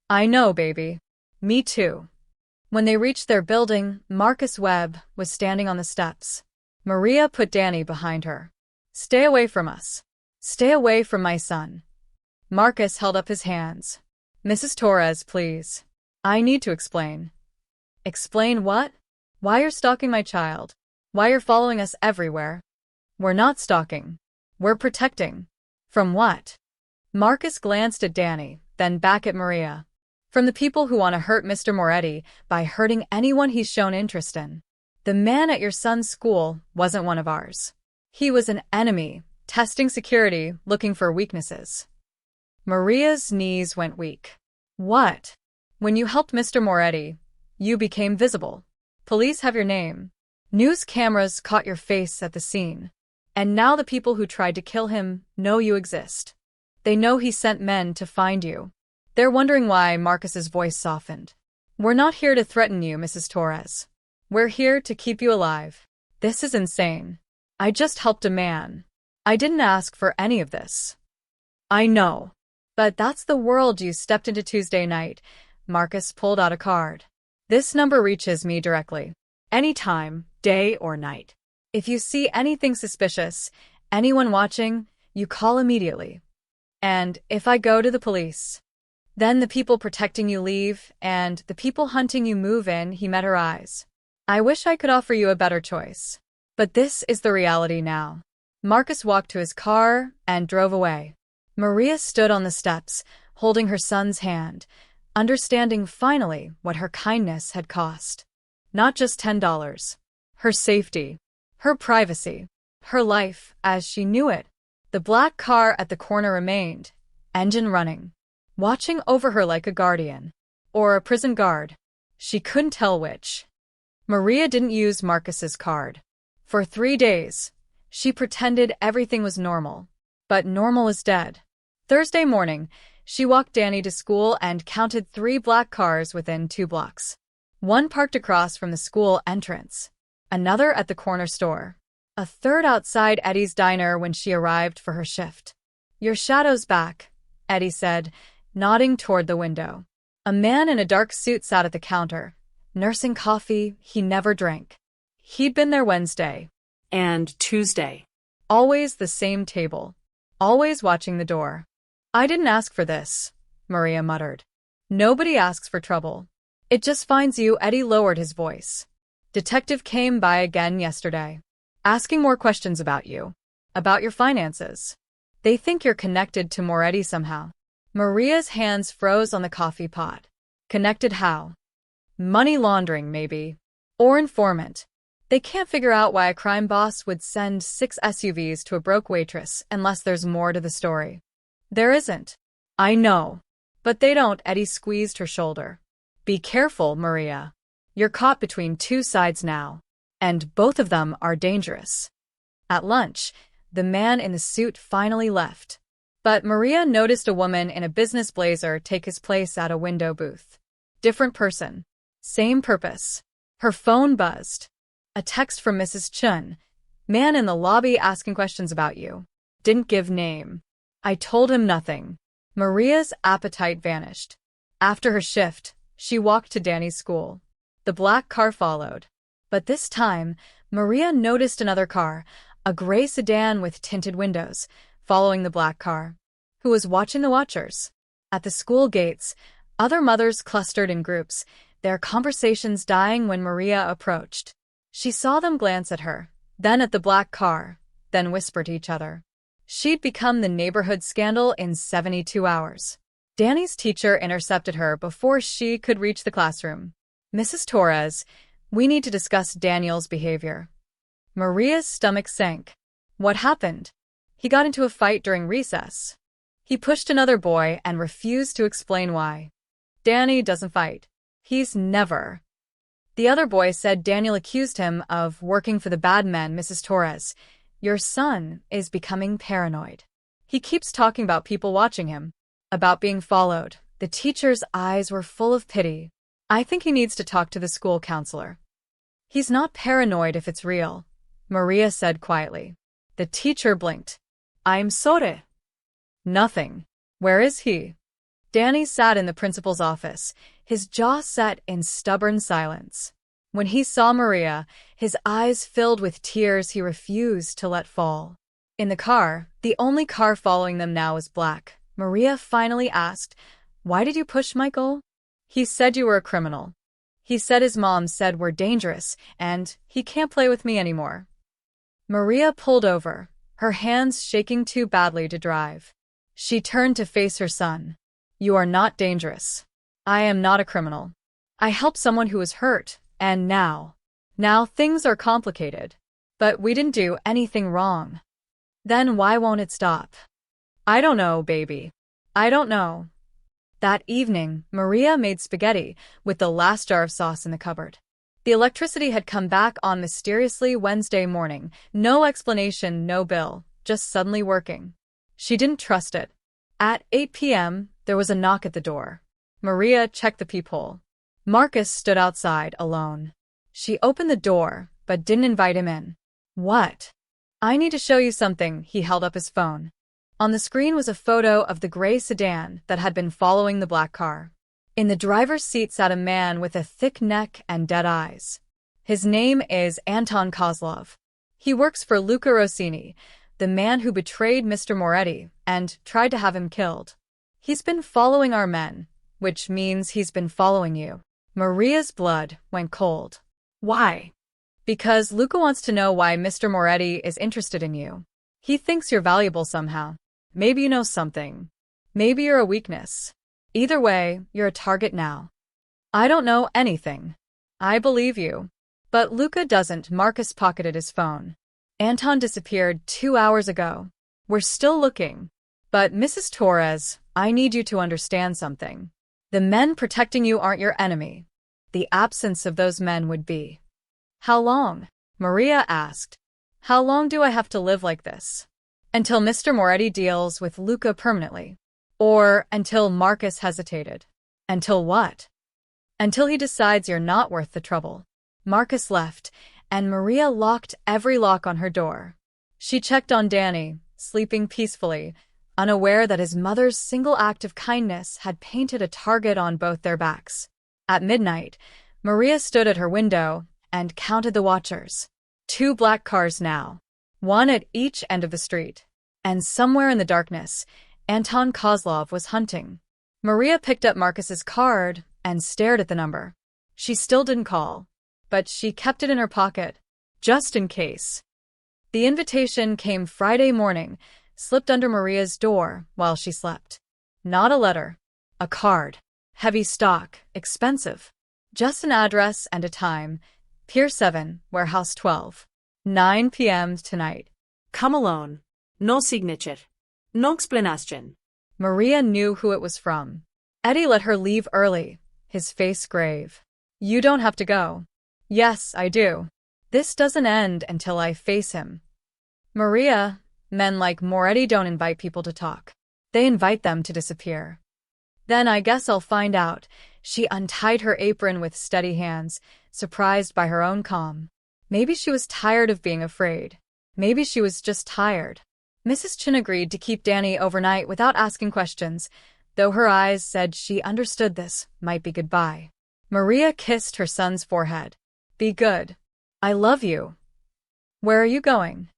I know, baby. Me too. When they reached their building, Marcus Webb was standing on the steps. Maria put Danny behind her. Stay away from us. Stay away from my son. Marcus held up his hands. Mrs. Torres, please. I need to explain. Explain what? Why you're stalking my child. Why you're following us everywhere. We're not stalking. We're protecting. From what? Marcus glanced at Danny, then back at Maria. From the people who want to hurt Mr. Moretti by hurting anyone he's shown interest in. The man at your son's school wasn't one of ours. He was an enemy, testing security, looking for weaknesses. Maria's knees went weak. What? When you helped Mr. Moretti, you became visible. Police have your name. News cameras caught your face at the scene. And now the people who tried to kill him know you exist. They know he sent men to find you. They're wondering why. Marcus's voice softened. We're not here to threaten you, Mrs. Torres. We're here to keep you alive. This is insane. I just helped a man. I didn't ask for any of this. I know. But that's the world you stepped into Tuesday night. Marcus pulled out a card. This number reaches me directly. Anytime, day or night. If you see anything suspicious, anyone watching, you call immediately. And if I go to the police, then the people protecting you leave, and the people hunting you move in. He met her eyes. I wish I could offer you a better choice. But this is the reality now. Marcus walked to his car and drove away. Maria stood on the steps, holding her son's hand, understanding finally what her kindness had cost. Not just $10. Her safety. Her privacy. Her life, as she knew it. The black car at the corner remained, engine running, watching over her like a guardian. Or a prison guard. She couldn't tell which. Maria didn't use Marcus's card. For 3 days, she pretended everything was normal. But normal is dead. Thursday morning, she walked Danny to school and counted 3 black cars within 2 blocks. One parked across from the school entrance, another at the corner store, a third outside Eddie's diner when she arrived for her shift. "Your shadow's back," Eddie said, nodding toward the window. A man in a dark suit sat at the counter, nursing coffee he never drank. He'd been there Wednesday. And Tuesday. Always the same table. Always watching the door. "I didn't ask for this," Maria muttered. "Nobody asks for trouble. It just finds you." Eddie lowered his voice. "Detective came by again yesterday, asking more questions about you. About your finances. They think you're connected to Moretti somehow." Maria's hands froze on the coffee pot. Connected how? Money laundering, maybe. Or informant. They can't figure out why a crime boss would send 6 SUVs to a broke waitress unless there's more to the story. There isn't. I know. But they don't. Eddie squeezed her shoulder. "Be careful, Maria. You're caught between 2 sides now. And both of them are dangerous." At lunch, the man in the suit finally left. But Maria noticed a woman in a business blazer take his place at a window booth. Different person. Same purpose. Her phone buzzed. A text from Mrs. Chun. "Man in the lobby asking questions about you. Didn't give name. I told him nothing." Maria's appetite vanished. After her shift, she walked to Danny's school. The black car followed. But this time, Maria noticed another car, a gray sedan with tinted windows, following the black car. Who was watching the watchers? At the school gates, other mothers clustered in groups, their conversations dying when Maria approached. She saw them glance at her, then at the black car, then whisper to each other. She'd become the neighborhood scandal in 72 hours. Danny's teacher intercepted her before she could reach the classroom. "Mrs. Torres, we need to discuss Daniel's behavior." Maria's stomach sank. What happened? He got into a fight during recess. He pushed another boy and refused to explain why. "Danny doesn't fight. He's never." The other boy said Daniel accused him of working for the bad men. "Mrs. Torres, your son is becoming paranoid. He keeps talking about people watching him, about being followed." The teacher's eyes were full of pity. "I think he needs to talk to the school counselor." "He's not paranoid if it's real," Maria said quietly. The teacher blinked. "I'm sorry." "Nothing. Where is he?" Danny sat in the principal's office, his jaw set in stubborn silence. When he saw Maria, his eyes filled with tears he refused to let fall. In the car, the only car following them now was black, Maria finally asked, "Why did you push Michael?" "He said you were a criminal. He said his mom said we're dangerous, and he can't play with me anymore." Maria pulled over, her hands shaking too badly to drive. She turned to face her son. "You are not dangerous. I am not a criminal. I helped someone who was hurt, and now things are complicated. But we didn't do anything wrong." "Then why won't it stop?" "I don't know, baby. I don't know." That evening, Maria made spaghetti with the last jar of sauce in the cupboard. The electricity had come back on mysteriously Wednesday morning. No explanation, no bill, just suddenly working. She didn't trust it. At 8 p.m., there was a knock at the door. Maria checked the peephole. Marcus stood outside, alone. She opened the door, but didn't invite him in. "What?" "I need to show you something." He held up his phone. On the screen was a photo of the gray sedan that had been following the black car. In the driver's seat sat a man with a thick neck and dead eyes. His name is Anton Kozlov. He works for Luca Rossini, the man who betrayed Mr. Moretti and tried to have him killed. He's been following our men, which means he's been following you. Maria's blood went cold. "Why?" "Because Luca wants to know why Mr. Moretti is interested in you. He thinks you're valuable somehow. Maybe you know something. Maybe you're a weakness. Either way, you're a target now." "I don't know anything." "I believe you." But Luca doesn't. Marcus pocketed his phone. Anton disappeared 2 hours ago. We're still looking. But Mrs. Torres, I need you to understand something. The men protecting you aren't your enemy. The absence of those men would be. How long? Maria asked. How long do I have to live like this? Until Mr. Moretti deals with Luca permanently. Or until Marcus hesitated. Until what? Until he decides you're not worth the trouble. Marcus left, and Maria locked every lock on her door. She checked on Danny, sleeping peacefully, unaware that his mother's single act of kindness had painted a target on both their backs. At midnight, Maria stood at her window and counted the watchers. 2 black cars now, one at each end of the street. And somewhere in the darkness, Anton Kozlov was hunting. Maria picked up Marcus's card and stared at the number. She still didn't call, but she kept it in her pocket, just in case. The invitation came Friday morning, slipped under Maria's door while she slept. Not a letter. A card. Heavy stock. Expensive. Just an address and a time. Pier 7, Warehouse 12. 9 p.m. tonight. Come alone. No signature. No explanation. Maria knew who it was from. Eddie let her leave early, his face grave. You don't have to go. Yes, I do. This doesn't end until I face him. Maria, men like Moretti don't invite people to talk. They invite them to disappear. Then I guess I'll find out. She untied her apron with steady hands, surprised by her own calm. Maybe she was tired of being afraid. Maybe she was just tired. Mrs. Chin agreed to keep Danny overnight without asking questions, though her eyes said she understood this might be goodbye. Maria kissed her son's forehead. Be good. I love you. Where are you going?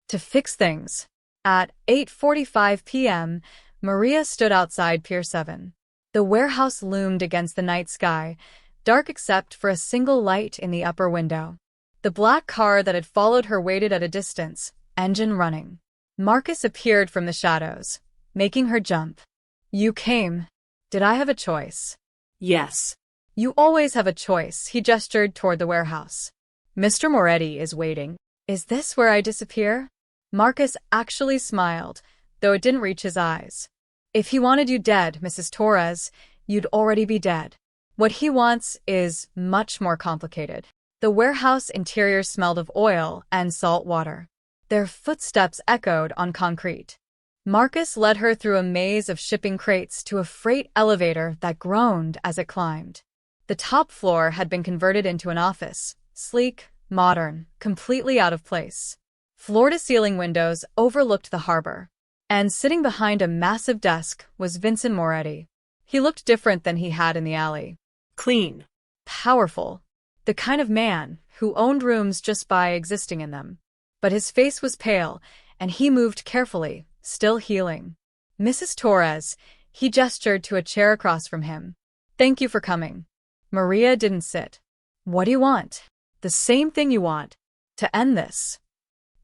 To fix things. At 8:45 p.m., Maria stood outside Pier 7. The warehouse loomed against the night sky, dark except for a single light in the upper window. The black car that had followed her waited at a distance, engine running. Marcus appeared from the shadows, making her jump. You came. Did I have a choice? Yes. You always have a choice. He gestured toward the warehouse. Mr. Moretti is waiting. Is this where I disappear? Marcus actually smiled, though it didn't reach his eyes. If he wanted you dead, Mrs. Torres, you'd already be dead. What he wants is much more complicated. The warehouse interior smelled of oil and salt water. Their footsteps echoed on concrete. Marcus led her through a maze of shipping crates to a freight elevator that groaned as it climbed. The top floor had been converted into an office, sleek, modern, completely out of place. Floor-to-ceiling windows overlooked the harbor, and sitting behind a massive desk was Vincent Moretti. He looked different than he had in the alley. Clean. Powerful. The kind of man who owned rooms just by existing in them. But his face was pale, and he moved carefully, still healing. Mrs. Torres, he gestured to a chair across from him. Thank you for coming. Maria didn't sit. What do you want? The same thing you want. To end this.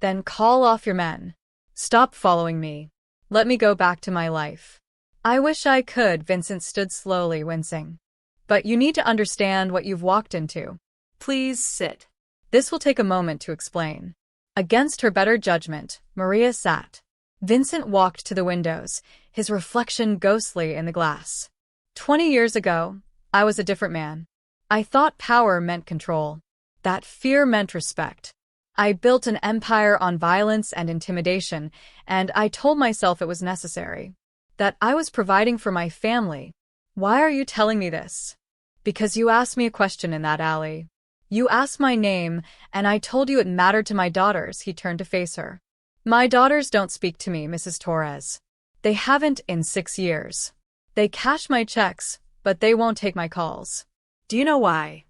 Then call off your men. Stop following me. Let me go back to my life. I wish I could. Vincent stood slowly, wincing. But you need to understand what you've walked into. Please sit. This will take a moment to explain. Against her better judgment, Maria sat. Vincent walked to the windows, his reflection ghostly in the glass. 20 years ago, I was a different man. I thought power meant control. That fear meant respect. I built an empire on violence and intimidation, and I told myself it was necessary. That I was providing for my family. Why are you telling me this? Because you asked me a question in that alley. You asked my name, and I told you it mattered to my daughters. He turned to face her. My daughters don't speak to me, Mrs. Torres. They haven't in 6 years. They cash my checks, but they won't take my calls. Do you know why?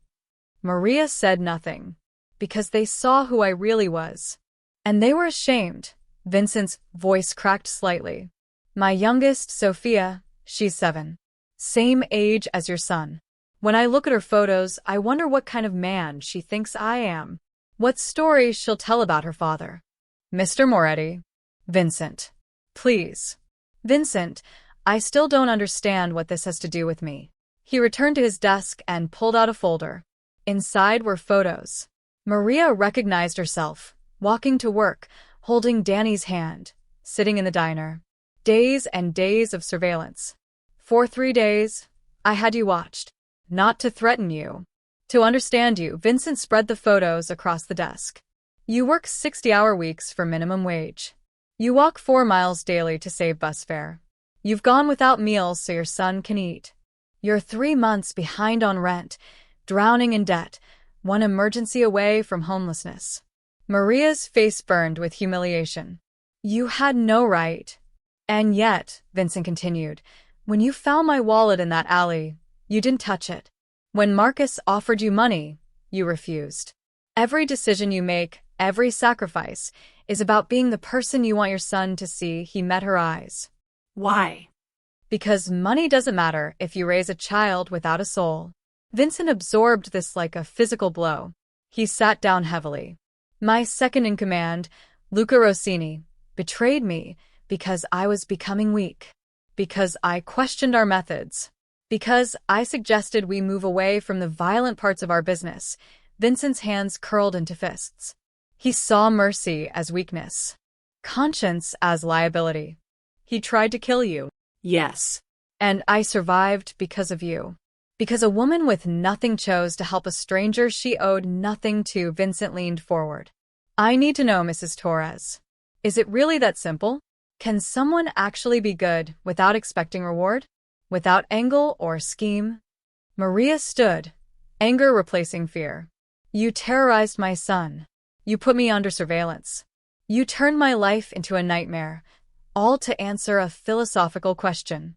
Maria said nothing. Because they saw who I really was. And they were ashamed. Vincent's voice cracked slightly. My youngest, Sophia, she's 7. Same age as your son. When I look at her photos, I wonder what kind of man she thinks I am. What stories she'll tell about her father. Mr. Moretti. Vincent. Please. Vincent, I still don't understand what this has to do with me. He returned to his desk and pulled out a folder. Inside were photos. Maria recognized herself, walking to work, holding Danny's hand, sitting in the diner. Days and days of surveillance. For 3 days, I had you watched. Not to threaten you. To understand you. Vincent spread the photos across the desk. You work 60-hour weeks for minimum wage. You walk 4 miles daily to save bus fare. You've gone without meals so your son can eat. You're 3 months behind on rent, drowning in debt, one emergency away from homelessness. Maria's face burned with humiliation. You had no right. And yet, Vincent continued, when you found my wallet in that alley, you didn't touch it. When Marcus offered you money, you refused. Every decision you make, every sacrifice, is about being the person you want your son to see. He met her eyes. Why? Because money doesn't matter if you raise a child without a soul. Vincent absorbed this like a physical blow. He sat down heavily. My second in command, Luca Rossini, betrayed me because I was becoming weak. Because I questioned our methods. Because I suggested we move away from the violent parts of our business. Vincent's hands curled into fists. He saw mercy as weakness. Conscience as liability. He tried to kill you. Yes. And I survived because of you. Because a woman with nothing chose to help a stranger she owed nothing to. Vincent leaned forward. I need to know, Mrs. Torres. Is it really that simple? Can someone actually be good without expecting reward? Without angle or scheme? Maria stood, anger replacing fear. You terrorized my son. You put me under surveillance. You turned my life into a nightmare, all to answer a philosophical question.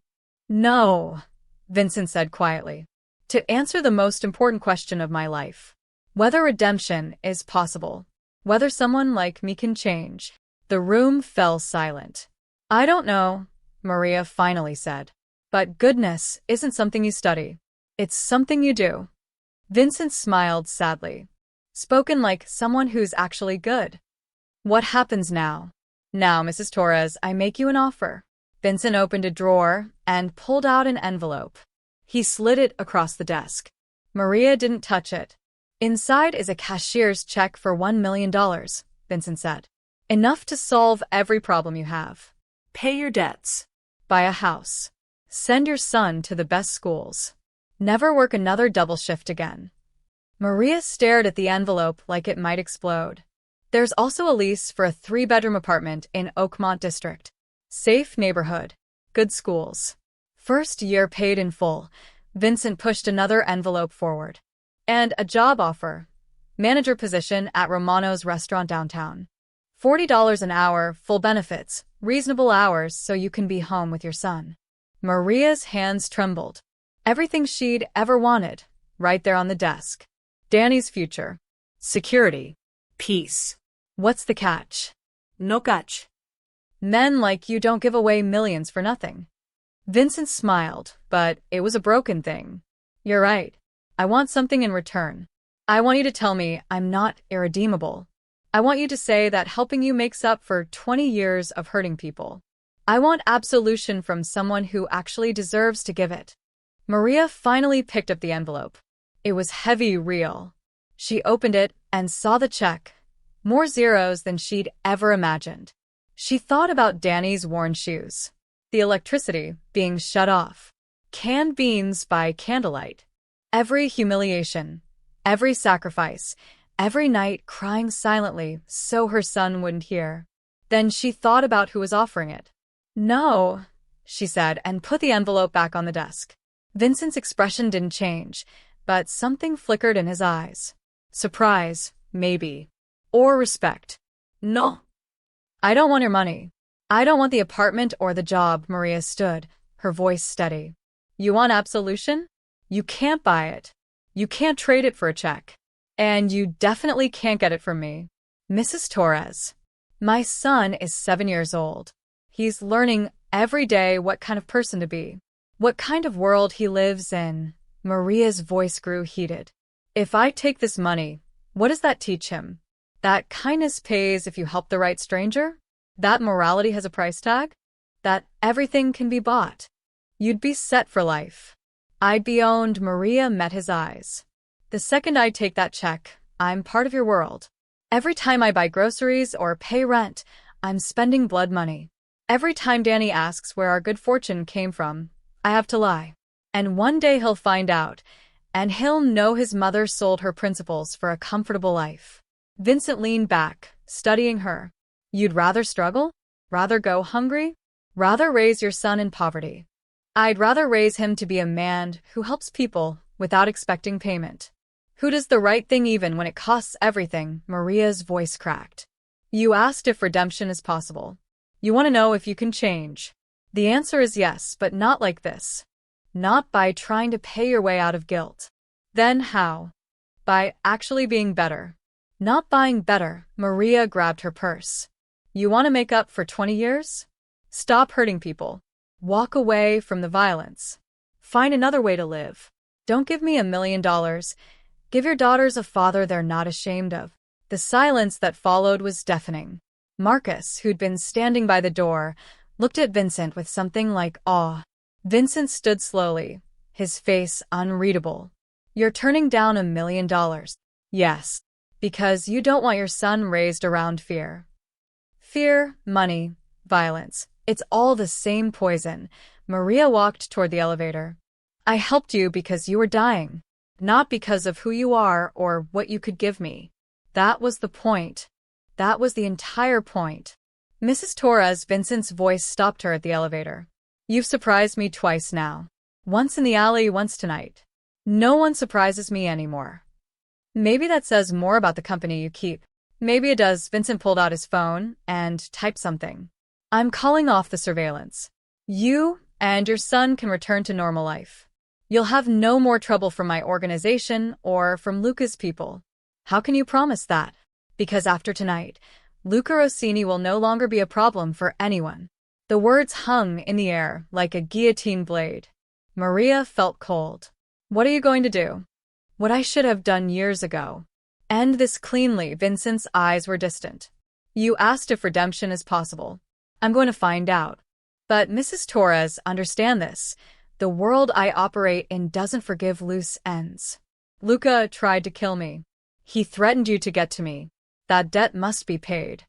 No, Vincent said quietly. To answer the most important question of my life. Whether redemption is possible. Whether someone like me can change. The room fell silent. I don't know, Maria finally said. But goodness isn't something you study. It's something you do. Vincent smiled sadly. Spoken like someone who's actually good. What happens now? Now, Mrs. Torres, I make you an offer. Vincent opened a drawer and pulled out an envelope. He slid it across the desk. Maria didn't touch it. Inside is a cashier's check for $1 million, Vincent said. Enough to solve every problem you have. Pay your debts. Buy a house. Send your son to the best schools. Never work another double shift again. Maria stared at the envelope like it might explode. There's also a lease for a 3-bedroom apartment in Oakmont District. Safe neighborhood. Good schools. First year paid in full. Vincent pushed another envelope forward. And a job offer. Manager position at Romano's restaurant downtown. $40 an hour, full benefits, reasonable hours so you can be home with your son. Maria's hands trembled. Everything she'd ever wanted, right there on the desk. Danny's future. Security. Peace. What's the catch? No catch. Men like you don't give away millions for nothing. Vincent smiled, but it was a broken thing. You're right. I want something in return. I want you to tell me I'm not irredeemable. I want you to say that helping you makes up for 20 years of hurting people. I want absolution from someone who actually deserves to give it. Maria finally picked up the envelope. It was heavy, real. She opened it and saw the check. More zeros than she'd ever imagined. She thought about Danny's worn shoes. The electricity being shut off. Canned beans by candlelight. Every humiliation. Every sacrifice. Every night crying silently so her son wouldn't hear. Then she thought about who was offering it. No, she said, and put the envelope back on the desk. Vincent's expression didn't change, but something flickered in his eyes. Surprise, maybe. Or respect. No. I don't want your money. I don't want the apartment or the job. Maria stood, her voice steady. You want absolution? You can't buy it. You can't trade it for a check. And you definitely can't get it from me. Mrs. Torres. My son is 7 years old. He's learning every day what kind of person to be. What kind of world he lives in. Maria's voice grew heated. If I take this money, what does that teach him? That kindness pays if you help the right stranger? That morality has a price tag? That everything can be bought? You'd be set for life. I'd be owned. Maria met his eyes. The second I take that check, I'm part of your world. Every time I buy groceries or pay rent, I'm spending blood money. Every time Danny asks where our good fortune came from, I have to lie. And one day he'll find out, and he'll know his mother sold her principles for a comfortable life. Vincent leaned back, studying her. You'd rather struggle? Rather go hungry? Rather raise your son in poverty? I'd rather raise him to be a man who helps people without expecting payment. Who does the right thing even when it costs everything? Maria's voice cracked. You asked if redemption is possible. You want to know if you can change. The answer is yes, but not like this. Not by trying to pay your way out of guilt. Then how? By actually being better. Not buying better. Maria grabbed her purse. You want to make up for 20 years? Stop hurting people. Walk away from the violence. Find another way to live. Don't give me $1 million. Give your daughters a father they're not ashamed of. The silence that followed was deafening. Marcus, who'd been standing by the door, looked at Vincent with something like awe. Vincent stood slowly, his face unreadable. You're turning down $1 million. Yes, because you don't want your son raised around fear. Fear, money, violence. It's all the same poison. Maria walked toward the elevator. I helped you because you were dying, not because of who you are or what you could give me. That was the point. That was the entire point. Mrs. Torres, Vincent's voice stopped her at the elevator. You've surprised me twice now. Once in the alley, once tonight. No one surprises me anymore. Maybe that says more about the company you keep. Maybe it does. Vincent pulled out his phone and typed something. I'm calling off the surveillance. You and your son can return to normal life. You'll have no more trouble from my organization or from Luca's people. How can you promise that? Because after tonight, Luca Rossini will no longer be a problem for anyone. The words hung in the air like a guillotine blade. Maria felt cold. What are you going to do? What I should have done years ago. End this cleanly. Vincent's eyes were distant. You asked if redemption is possible. I'm going to find out. But Mrs. Torres, understand this. The world I operate in doesn't forgive loose ends. Luca tried to kill me. He threatened you to get to me. That debt must be paid.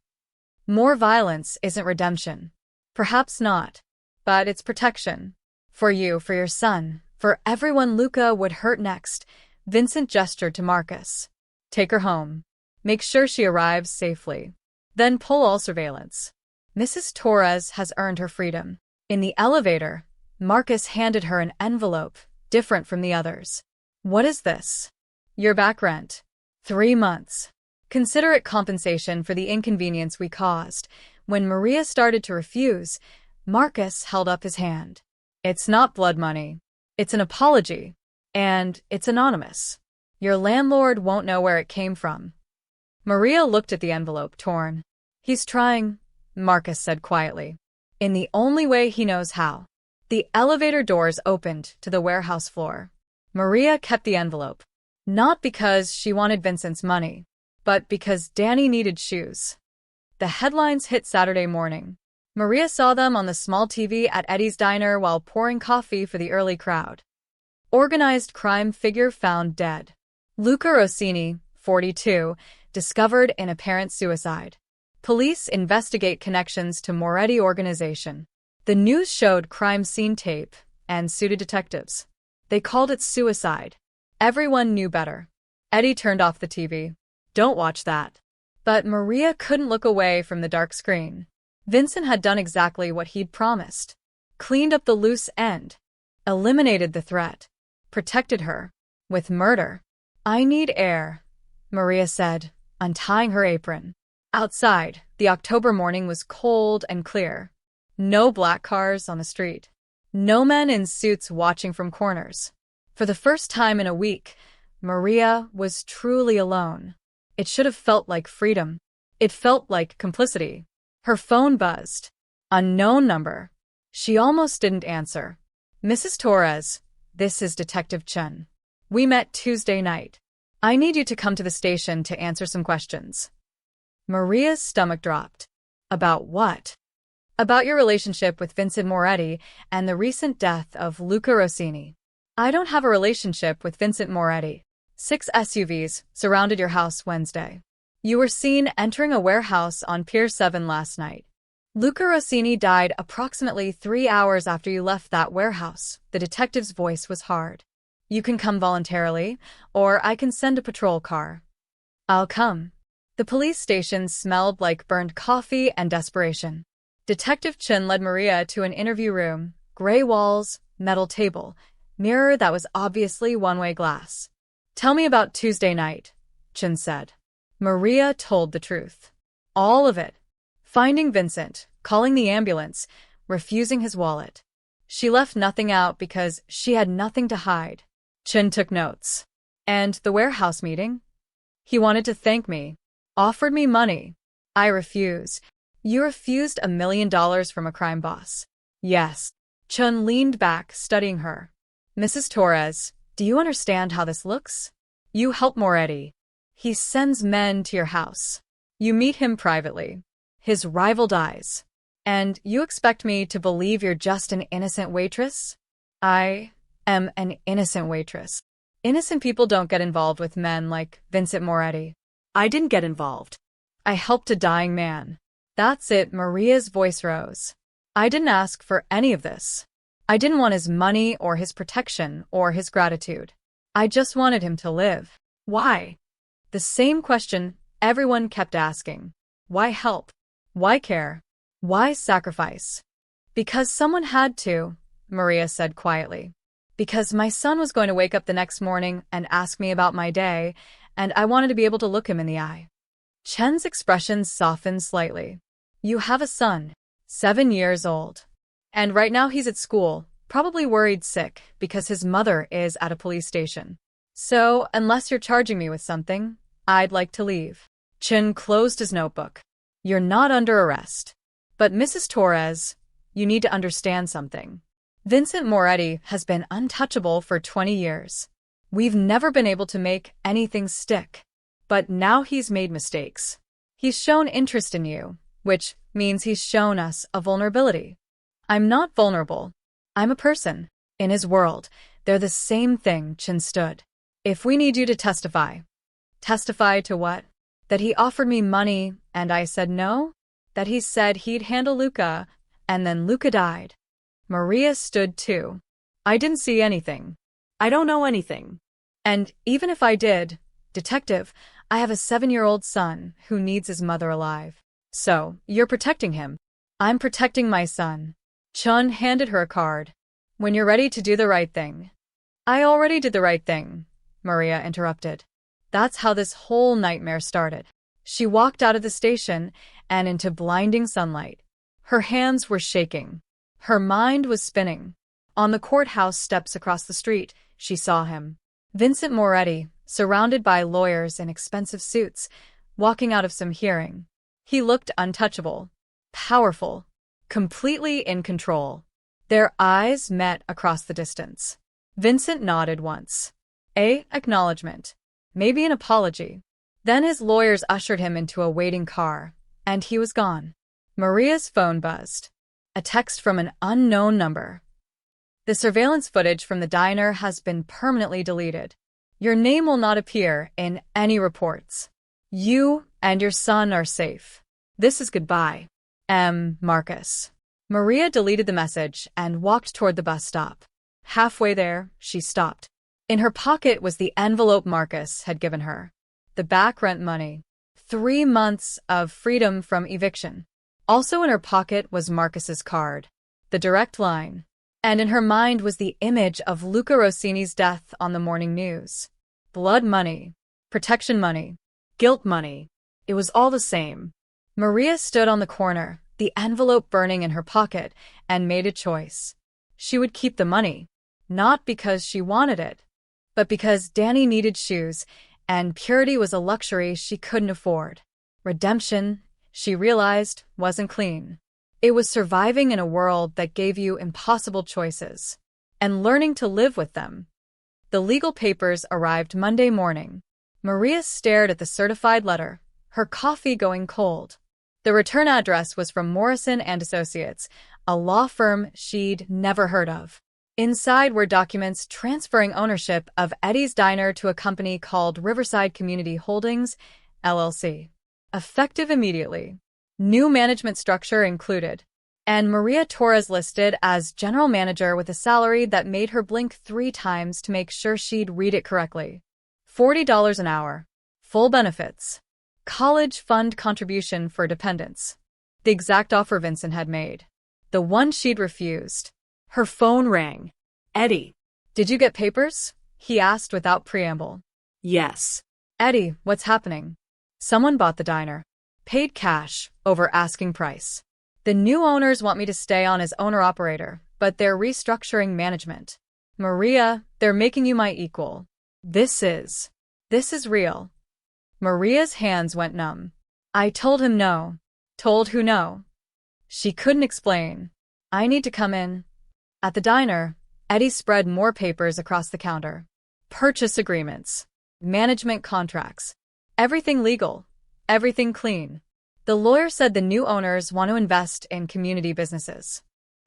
More violence isn't redemption. Perhaps not. But it's protection. For you, for your son, for everyone Luca would hurt next. Vincent gestured to Marcus. Take her home. Make sure she arrives safely. Then pull all surveillance. Mrs. Torres has earned her freedom. In the elevator, Marcus handed her an envelope, different from the others. What is this? Your back rent. 3 months. Consider it compensation for the inconvenience we caused. When Maria started to refuse, Marcus held up his hand. It's not blood money. It's an apology. And it's anonymous. Your landlord won't know where it came from. Maria looked at the envelope, torn. He's trying, Marcus said quietly. In the only way he knows how. The elevator doors opened to the warehouse floor. Maria kept the envelope. Not because she wanted Vincent's money, but because Danny needed shoes. The headlines hit Saturday morning. Maria saw them on the small TV at Eddie's diner while pouring coffee for the early crowd. Organized crime figure found dead. Luca Rossini, 42, discovered in apparent suicide. Police investigate connections to Moretti organization. The news showed crime scene tape and suited detectives. They called it suicide. Everyone knew better. Eddie turned off the TV. Don't watch that. But Maria couldn't look away from the dark screen. Vincent had done exactly what he'd promised. Cleaned up the loose end. Eliminated the threat. Protected her. With murder. I need air, Maria said, untying her apron. Outside, the October morning was cold and clear. No black cars on the street. No men in suits watching from corners. For the first time in a week, Maria was truly alone. It should have felt like freedom. It felt like complicity. Her phone buzzed. Unknown number. She almost didn't answer. Mrs. Torres, this is Detective Chen. We met Tuesday night. I need you to come to the station to answer some questions. Maria's stomach dropped. About what? About your relationship with Vincent Moretti and the recent death of Luca Rossini. I don't have a relationship with Vincent Moretti, 6 SUVs surrounded your house Wednesday. You were seen entering a warehouse on Pier 7 last night. Luca Rossini died approximately 3 hours after you left that warehouse. The detective's voice was hard. You can come voluntarily, or I can send a patrol car. I'll come. The police station smelled like burned coffee and desperation. Detective Chen led Maria to an interview room, gray walls, metal table, mirror that was obviously one-way glass. Tell me about Tuesday night, Chen said. Maria told the truth. All of it. Finding Vincent, calling the ambulance, refusing his wallet. She left nothing out because she had nothing to hide. Chen took notes. And the warehouse meeting? He wanted to thank me. Offered me money. I refused. You refused $1 million from a crime boss. Yes. Chen leaned back, studying her. Mrs. Torres, do you understand how this looks? You help Moretti. He sends men to your house. You meet him privately. His rival dies. And you expect me to believe you're just an innocent waitress? I am an innocent waitress. Innocent people don't get involved with men like Vincent Moretti. I didn't get involved. I helped a dying man. That's it, Maria's voice rose. I didn't ask for any of this. I didn't want his money or his protection or his gratitude. I just wanted him to live. Why? The same question everyone kept asking. Why help? Why care? Why sacrifice? Because someone had to, Maria said quietly. Because my son was going to wake up the next morning and ask me about my day, and I wanted to be able to look him in the eye. Chen's expression softened slightly. You have a son, 7 years old. And right now he's at school, probably worried sick because his mother is at a police station. So, unless you're charging me with something, I'd like to leave. Chen closed his notebook. You're not under arrest. But Mrs. Torres, you need to understand something. Vincent Moretti has been untouchable for 20 years. We've never been able to make anything stick. But now he's made mistakes. He's shown interest in you, which means he's shown us a vulnerability. I'm not vulnerable. I'm a person. In his world, they're the same thing, Chen stood. If we need you to testify. Testify to what? That he offered me money and I said no? That he said he'd handle Luca and then Luca died. Maria stood too. I didn't see anything. I don't know anything. And even if I did, Detective, I have a 7-year-old son who needs his mother alive. So, you're protecting him. I'm protecting my son. Chun handed her a card. When you're ready to do the right thing. I already did the right thing, Maria interrupted. That's how this whole nightmare started. She walked out of the station and into blinding sunlight. Her hands were shaking. Her mind was spinning. On the courthouse steps across the street, she saw him. Vincent Moretti, surrounded by lawyers in expensive suits, walking out of some hearing. He looked untouchable, powerful, completely in control. Their eyes met across the distance. Vincent nodded once. Acknowledgement. Maybe an apology. Then his lawyers ushered him into a waiting car, and he was gone. Maria's phone buzzed. A text from an unknown number. The surveillance footage from the diner has been permanently deleted. Your name will not appear in any reports. You and your son are safe. This is goodbye. M. Marcus. Maria deleted the message and walked toward the bus stop. Halfway there, she stopped. In her pocket was the envelope Marcus had given her. The back rent money. 3 months of freedom from eviction. Also in her pocket was Marcus's card. The direct line. And in her mind was the image of Luca Rossini's death on the morning news. Blood money. Protection money. Guilt money. It was all the same. Maria stood on the corner, the envelope burning in her pocket, and made a choice. She would keep the money. Not because she wanted it, but because Danny needed shoes, and purity was a luxury she couldn't afford. Redemption, she realized, wasn't clean. It was surviving in a world that gave you impossible choices, and learning to live with them. The legal papers arrived Monday morning. Maria stared at the certified letter, her coffee going cold. The return address was from Morrison and Associates, a law firm she'd never heard of. Inside were documents transferring ownership of Eddie's diner to a company called Riverside Community Holdings, LLC. Effective immediately. New management structure included. And Maria Torres listed as general manager with a salary that made her blink 3 times to make sure she'd read it correctly. $40 an hour. Full benefits. College fund contribution for dependents. The exact offer Vincent had made. The one she'd refused. Her phone rang. Eddie. Did you get papers? He asked without preamble. Yes. Eddie, what's happening? Someone bought the diner. Paid cash, over asking price. The new owners want me to stay on as owner-operator, but they're restructuring management. Maria, they're making you my equal. This is real. Maria's hands went numb. I told him no. Told who no? She couldn't explain. I need to come in. At the diner, Eddie spread more papers across the counter. Purchase agreements. Management contracts. Everything legal. Everything clean. The lawyer said the new owners want to invest in community businesses.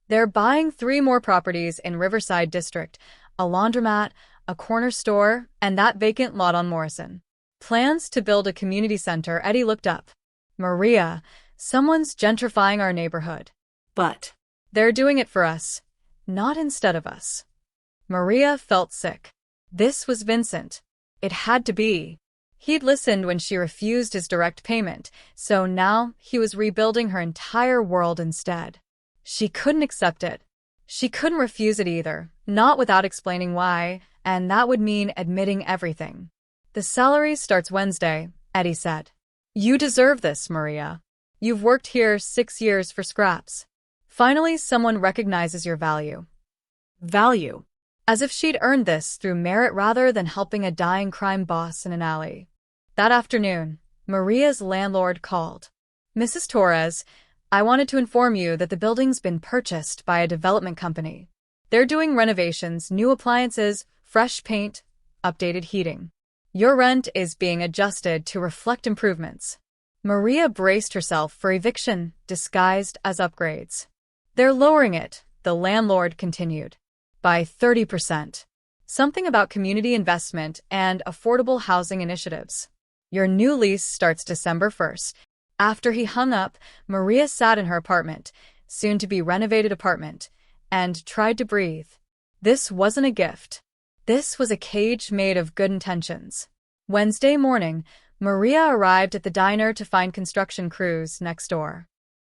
They're buying 3 more properties in Riverside District, a laundromat, a corner store, and that vacant lot on Morrison. Plans to build a community center. Eddie looked up. Maria, someone's gentrifying our neighborhood. But they're doing it for us, not instead of us. Maria felt sick. This was Vincent. It had to be. He'd listened when she refused his direct payment, so now he was rebuilding her entire world instead. She couldn't accept it. She couldn't refuse it either, not without explaining why, and that would mean admitting everything. The salary starts Wednesday, Eddie said. You deserve this, Maria. You've worked here 6 years for scraps. Finally, someone recognizes your value. Value. As if she'd earned this through merit rather than helping a dying crime boss in an alley. That afternoon, Maria's landlord called. Mrs. Torres, I wanted to inform you that the building's been purchased by a development company. They're doing renovations, new appliances, fresh paint, updated heating. Your rent is being adjusted to reflect improvements. Maria braced herself for eviction, disguised as upgrades. They're lowering it, the landlord continued, by 30%. Something about community investment and affordable housing initiatives. Your new lease starts December 1st. After he hung up, Maria sat in her apartment, soon-to-be-renovated apartment, and tried to breathe. This wasn't a gift. This was a cage made of good intentions. Wednesday morning, Maria arrived at the diner to find construction crews next door.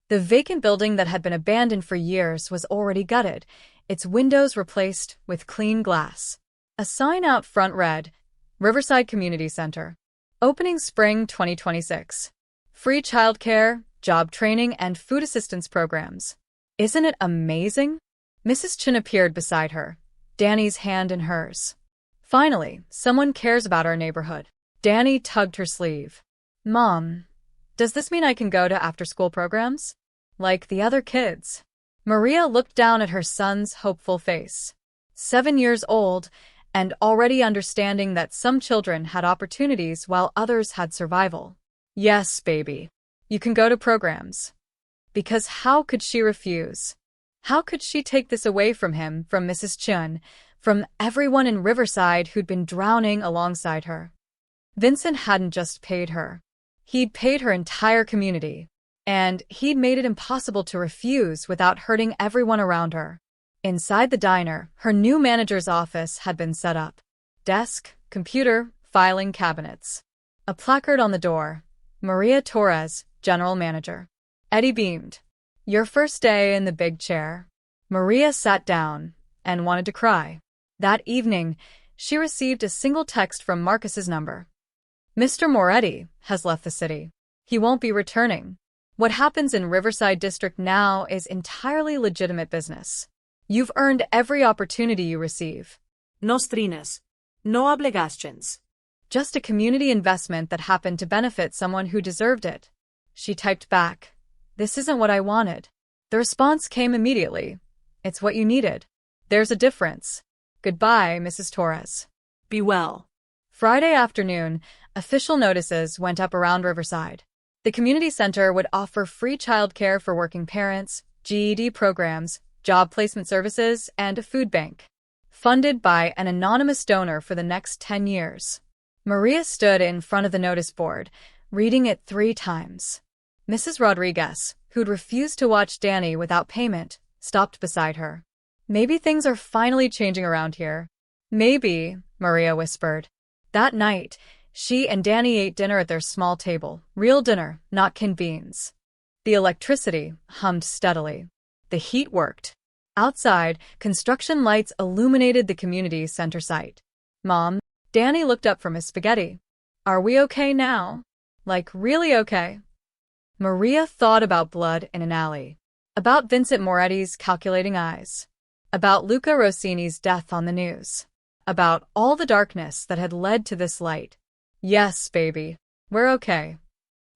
The vacant building that had been abandoned for years was already gutted, its windows replaced with clean glass. A sign out front read, Riverside Community Center. Opening Spring 2026. Free childcare, job training, and food assistance programs. Isn't it amazing? Mrs. Chin appeared beside her, Danny's hand in hers. Finally, someone cares about our neighborhood. Danny tugged her sleeve. Mom, does this mean I can go to after-school programs? Like the other kids? Maria looked down at her son's hopeful face. 7 years old, and already understanding that some children had opportunities while others had survival. Yes, baby. You can go to programs. Because how could she refuse? How could she take this away from him, from Mrs. Chun, from everyone in Riverside who'd been drowning alongside her? Vincent hadn't just paid her. He'd paid her entire community. And he'd made it impossible to refuse without hurting everyone around her. Inside the diner, her new manager's office had been set up. Desk, computer, filing cabinets. A placard on the door. Maria Torres, General Manager. Eddie beamed. Your first day in the big chair. Maria sat down and wanted to cry. That evening, she received a single text from Marcus's number. Mr. Moretti has left the city. He won't be returning. What happens in Riverside District now is entirely legitimate business. You've earned every opportunity you receive. No strines. No obligations. Just a community investment that happened to benefit someone who deserved it. She typed back. This isn't what I wanted. The response came immediately. It's what you needed. There's a difference. Goodbye, Mrs. Torres. Be well. Friday afternoon, official notices went up around Riverside. The community center would offer free childcare for working parents, GED programs, job placement services, and a food bank. funded by an anonymous donor for the next 10 years. Maria stood in front of the notice board, reading it 3 times. Mrs. Rodriguez, who'd refused to watch Danny without payment, stopped beside her. "Maybe things are finally changing around here." "Maybe," Maria whispered. That night, she and Danny ate dinner at their small table. Real dinner, not canned beans. The electricity hummed steadily. The heat worked. Outside, construction lights illuminated the community center site. "Mom," Danny looked up from his spaghetti. "Are we okay now? Like, really okay?" Maria thought about blood in an alley. About Vincent Moretti's calculating eyes. About Luca Rossini's death on the news. About all the darkness that had led to this light. "Yes, baby. We're okay."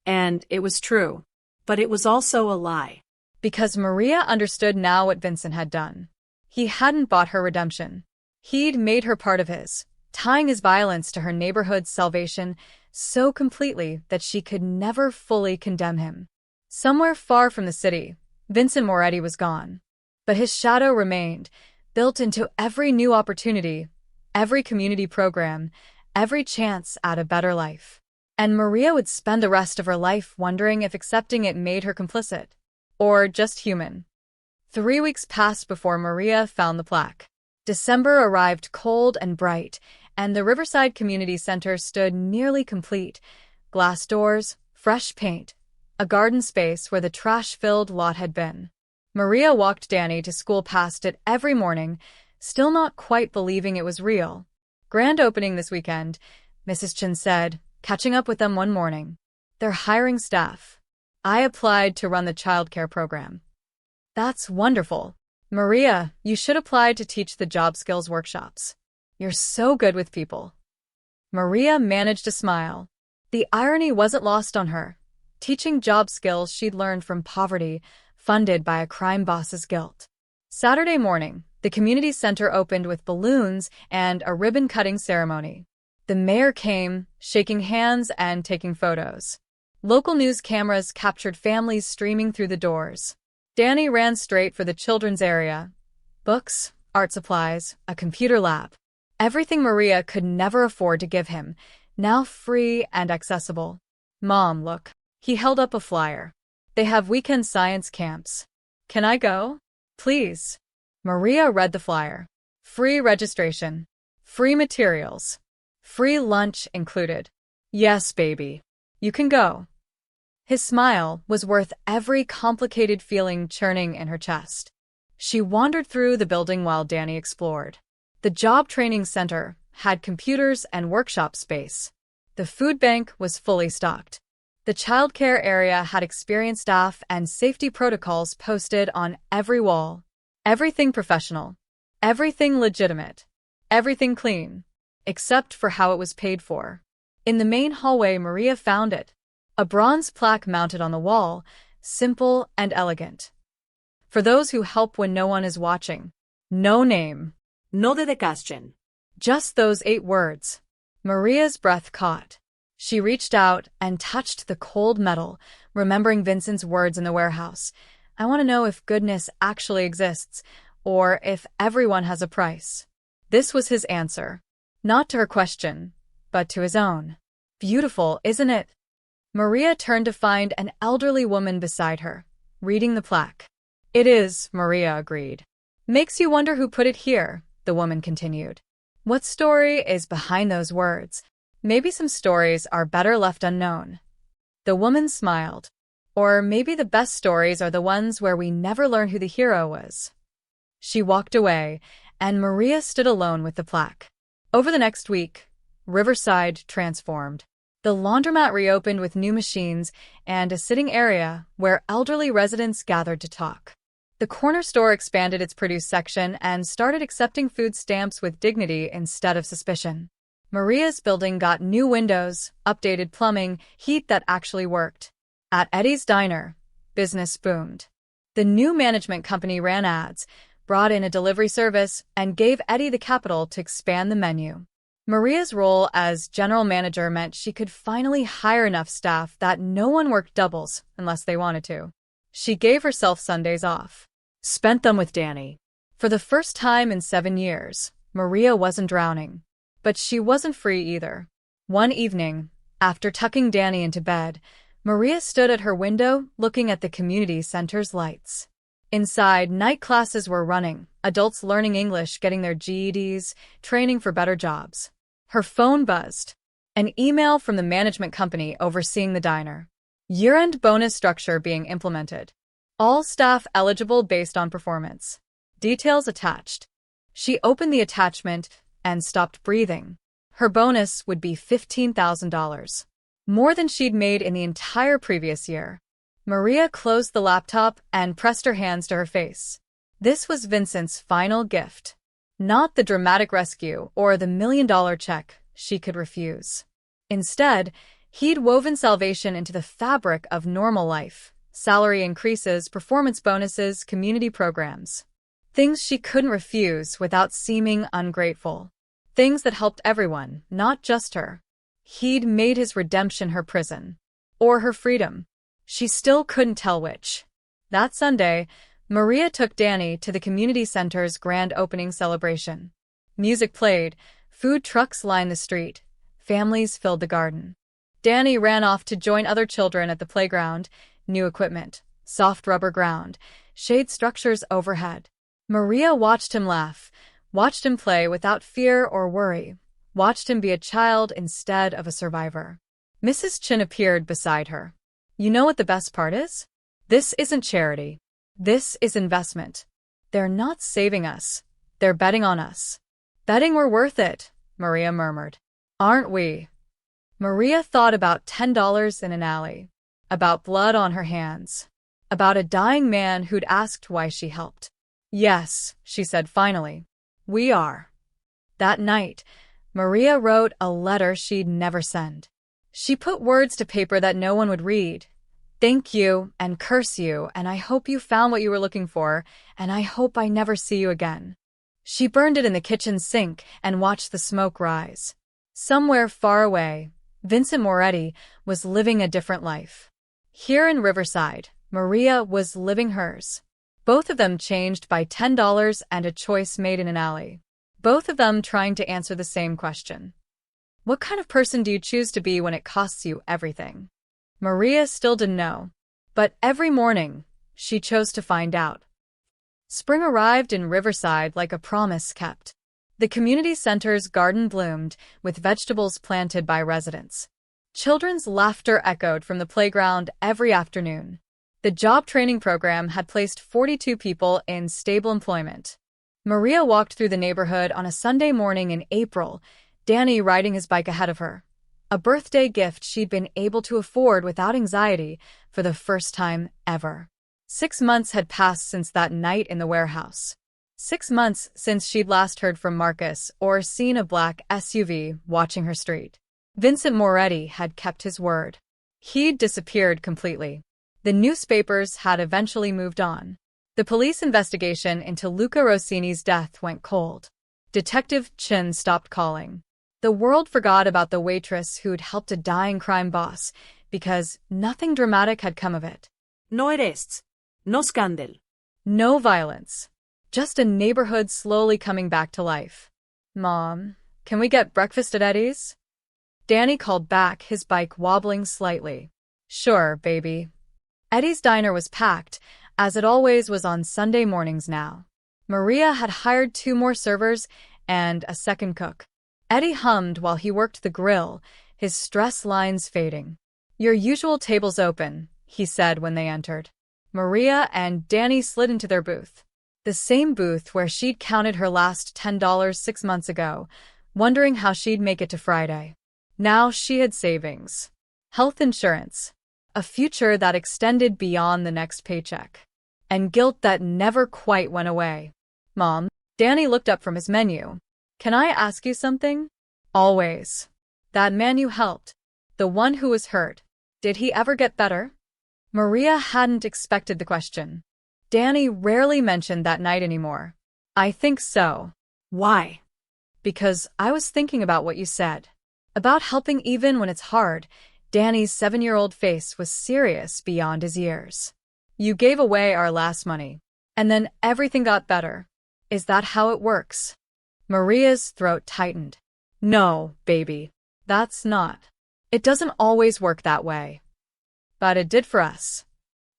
And it was true. But it was also a lie. Because Maria understood now what Vincent had done. He hadn't bought her redemption. He'd made her part of his, tying his violence to her neighborhood's salvation so completely that she could never fully condemn him. Somewhere far from the city, Vincent Moretti was gone. But his shadow remained, built into every new opportunity, every community program, every chance at a better life. And Maria would spend the rest of her life wondering if accepting it made her complicit. Or just human. 3 weeks passed before Maria found the plaque. December arrived cold and bright, and the Riverside Community Center stood nearly complete. Glass doors, fresh paint, a garden space where the trash-filled lot had been. Maria walked Danny to school past it every morning, still not quite believing it was real. "Grand opening this weekend," Mrs. Chin said, catching up with them one morning. "They're hiring staff. I applied to run the childcare program." "That's wonderful. Maria, you should apply to teach the job skills workshops. You're so good with people." Maria managed a smile. The irony wasn't lost on her. Teaching job skills she'd learned from poverty, funded by a crime boss's guilt. Saturday morning, the community center opened with balloons and a ribbon-cutting ceremony. The mayor came, shaking hands and taking photos. Local news cameras captured families streaming through the doors. Danny ran straight for the children's area. Books, art supplies, a computer lab. Everything Maria could never afford to give him, now free and accessible. "Mom, look." He held up a flyer. "They have weekend science camps. Can I go? Please." Maria read the flyer. Free registration. Free materials. Free lunch included. "Yes, baby. You can go." His smile was worth every complicated feeling churning in her chest. She wandered through the building while Danny explored. The job training center had computers and workshop space. The food bank was fully stocked. The childcare area had experienced staff and safety protocols posted on every wall. Everything professional. Everything legitimate. Everything clean. Except for how it was paid for. In the main hallway, Maria found it. A bronze plaque mounted on the wall, simple and elegant. "For those who help when no one is watching." No name. No dedication. Just those 8 words. Maria's breath caught. She reached out and touched the cold metal, remembering Vincent's words in the warehouse. "I want to know if goodness actually exists, or if everyone has a price." This was his answer. Not to her question, but to his own. "Beautiful, isn't it?" Maria turned to find an elderly woman beside her, reading the plaque. "It is," Maria agreed. "Makes you wonder who put it here," the woman continued. "What story is behind those words? Maybe some stories are better left unknown." The woman smiled. "Or maybe the best stories are the ones where we never learn who the hero was." She walked away, and Maria stood alone with the plaque. Over the next week, Riverside transformed. The laundromat reopened with new machines and a sitting area where elderly residents gathered to talk. The corner store expanded its produce section and started accepting food stamps with dignity instead of suspicion. Maria's building got new windows, updated plumbing, heat that actually worked. At Eddie's Diner, business boomed. The new management company ran ads, brought in a delivery service, and gave Eddie the capital to expand the menu. Maria's role as general manager meant she could finally hire enough staff that no one worked doubles unless they wanted to. She gave herself Sundays off. Spent them with Danny. For the first time in 7 years, Maria wasn't drowning. But she wasn't free either. One evening, after tucking Danny into bed, Maria stood at her window looking at the community center's lights. Inside, night classes were running, adults learning English, getting their GEDs, training for better jobs. Her phone buzzed. An email from the management company overseeing the diner. Year-end bonus structure being implemented. All staff eligible based on performance. Details attached. She opened the attachment and stopped breathing. Her bonus would be $15,000. More than she'd made in the entire previous year. Maria closed the laptop and pressed her hands to her face. This was Vincent's final gift. Not the dramatic rescue or the $1 million check she could refuse. Instead, he'd woven salvation into the fabric of normal life. Salary increases, performance bonuses, community programs. Things she couldn't refuse without seeming ungrateful. Things that helped everyone, not just her. He'd made his redemption her prison. Or her freedom. She still couldn't tell which. That Sunday, Maria took Danny to the community center's grand opening celebration. Music played, food trucks lined the street, families filled the garden. Danny ran off to join other children at the playground, new equipment, soft rubber ground, shade structures overhead. Maria watched him laugh, watched him play without fear or worry, watched him be a child instead of a survivor. Mrs. Chin appeared beside her. You know what the best part is? This isn't charity. This is investment. They're not saving us. They're betting on us. Betting we're worth it, Maria murmured. Aren't we? Maria thought about $10 in an alley. About blood on her hands. About a dying man who'd asked why she helped. Yes, she said finally. We are. That night, Maria wrote a letter she'd never send. She put words to paper that no one would read. Thank you, and curse you, and I hope you found what you were looking for, and I hope I never see you again. She burned it in the kitchen sink and watched the smoke rise. Somewhere far away, Vincent Moretti was living a different life. Here in Riverside, Maria was living hers. Both of them changed by $10 and a choice made in an alley. Both of them trying to answer the same question. What kind of person do you choose to be when it costs you everything? Maria still didn't know. But every morning, she chose to find out. Spring arrived in Riverside like a promise kept. The community center's garden bloomed, with vegetables planted by residents. Children's laughter echoed from the playground every afternoon. The job training program had placed 42 people in stable employment. Maria walked through the neighborhood on a Sunday morning in April, Danny riding his bike ahead of her. A birthday gift she'd been able to afford without anxiety for the first time ever. 6 months had passed since that night in the warehouse. 6 months since she'd last heard from Marcus or seen a black SUV watching her street. Vincent Moretti had kept his word. He'd disappeared completely. The newspapers had eventually moved on. The police investigation into Luca Rossini's death went cold. Detective Chin stopped calling. The world forgot about the waitress who'd helped a dying crime boss because nothing dramatic had come of it. No arrests. No scandal. No violence. Just a neighborhood slowly coming back to life. Mom, can we get breakfast at Eddie's? Danny called back, his bike wobbling slightly. Sure, baby. Eddie's diner was packed, as it always was on Sunday mornings now. Maria had hired 2 more servers and a second cook. Eddie hummed while he worked the grill, his stress lines fading. Your usual table's open, he said when they entered. Maria and Danny slid into their booth. The same booth where she'd counted her last $10 6 months ago, wondering how she'd make it to Friday. Now she had savings. Health insurance. A future that extended beyond the next paycheck. And guilt that never quite went away. Mom, Danny looked up from his menu. Can I ask you something? Always. That man you helped. The one who was hurt. Did he ever get better? Maria hadn't expected the question. Danny rarely mentioned that night anymore. I think so. Why? Because I was thinking about what you said. About helping even when it's hard. Danny's 7-year-old face was serious beyond his years. You gave away our last money. And then everything got better. Is that how it works? Maria's throat tightened. No, baby. That's not. It doesn't always work that way. But it did for us.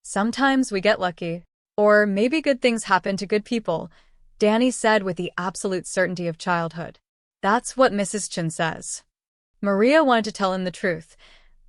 Sometimes we get lucky. Or maybe good things happen to good people, Danny said with the absolute certainty of childhood. That's what Mrs. Chen says. Maria wanted to tell him the truth,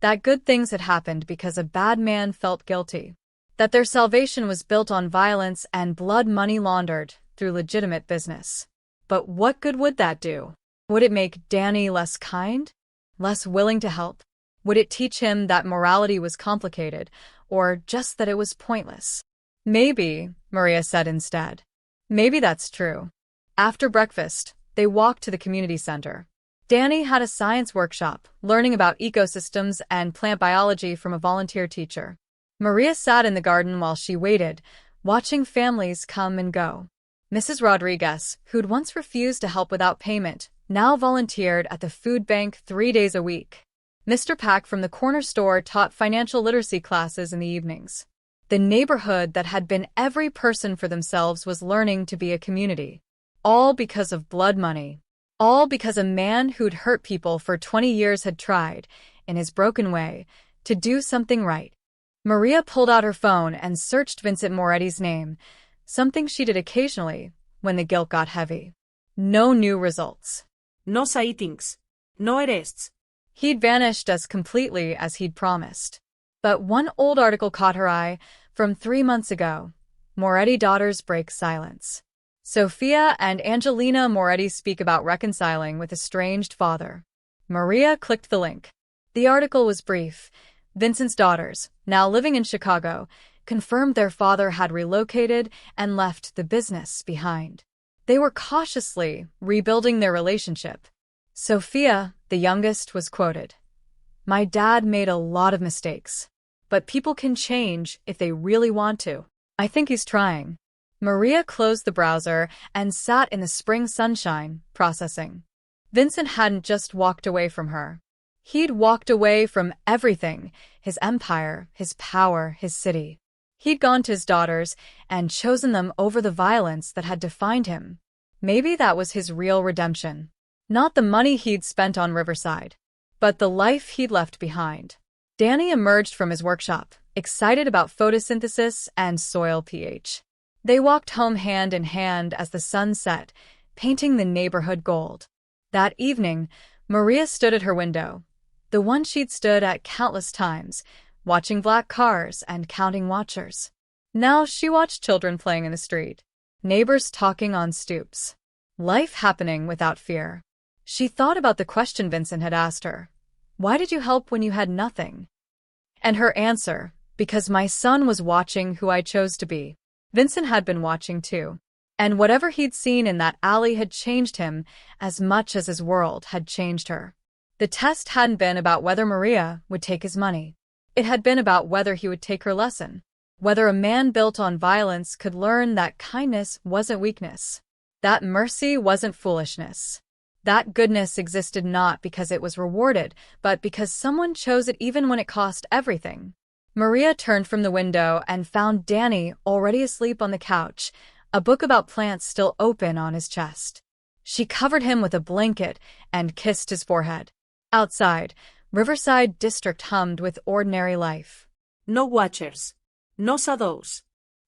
that good things had happened because a bad man felt guilty, that their salvation was built on violence and blood money laundered through legitimate business. But what good would that do? Would it make Danny less kind? Less willing to help? Would it teach him that morality was complicated, or just that it was pointless? Maybe, Maria said instead. Maybe that's true. After breakfast, they walked to the community center. Danny had a science workshop, learning about ecosystems and plant biology from a volunteer teacher. Maria sat in the garden while she waited, watching families come and go. Mrs. Rodriguez, who'd once refused to help without payment, now volunteered at the food bank 3 days a week. Mr. Pack from the corner store taught financial literacy classes in the evenings. The neighborhood that had been every person for themselves was learning to be a community. All because of blood money. All because a man who'd hurt people for 20 years had tried, in his broken way, to do something right. Maria pulled out her phone and searched Vincent Moretti's name, something she did occasionally when the guilt got heavy. No new results. No sightings. No arrests. He'd vanished as completely as he'd promised. But one old article caught her eye, from 3 months ago. Moretti daughters break silence. Sophia and Angelina Moretti speak about reconciling with estranged father. Maria clicked the link. The article was brief. Vincent's daughters, now living in Chicago, confirmed their father had relocated and left the business behind. They were cautiously rebuilding their relationship. Sophia, the youngest, was quoted. "My dad made a lot of mistakes. But people can change if they really want to. I think he's trying." Maria closed the browser and sat in the spring sunshine, processing. Vincent hadn't just walked away from her. He'd walked away from everything, his empire, his power, his city. He'd gone to his daughters and chosen them over the violence that had defined him. Maybe that was his real redemption. Not the money he'd spent on Riverside, but the life he'd left behind. Danny emerged from his workshop, excited about photosynthesis and soil pH. They walked home hand in hand as the sun set, painting the neighborhood gold. That evening, Maria stood at her window, the one she'd stood at countless times, watching black cars and counting watchers. Now she watched children playing in the street, neighbors talking on stoops. Life happening without fear. She thought about the question Vincent had asked her. Why did you help when you had nothing? And her answer, because my son was watching who I chose to be. Vincent had been watching too. And whatever he'd seen in that alley had changed him as much as his world had changed her. The test hadn't been about whether Maria would take his money. It had been about whether he would take her lesson. Whether a man built on violence could learn that kindness wasn't weakness. That mercy wasn't foolishness. That goodness existed not because it was rewarded, but because someone chose it even when it cost everything. Maria turned from the window and found Danny already asleep on the couch, a book about plants still open on his chest. She covered him with a blanket and kissed his forehead. Outside, Riverside District hummed with ordinary life. No watchers. No shadows.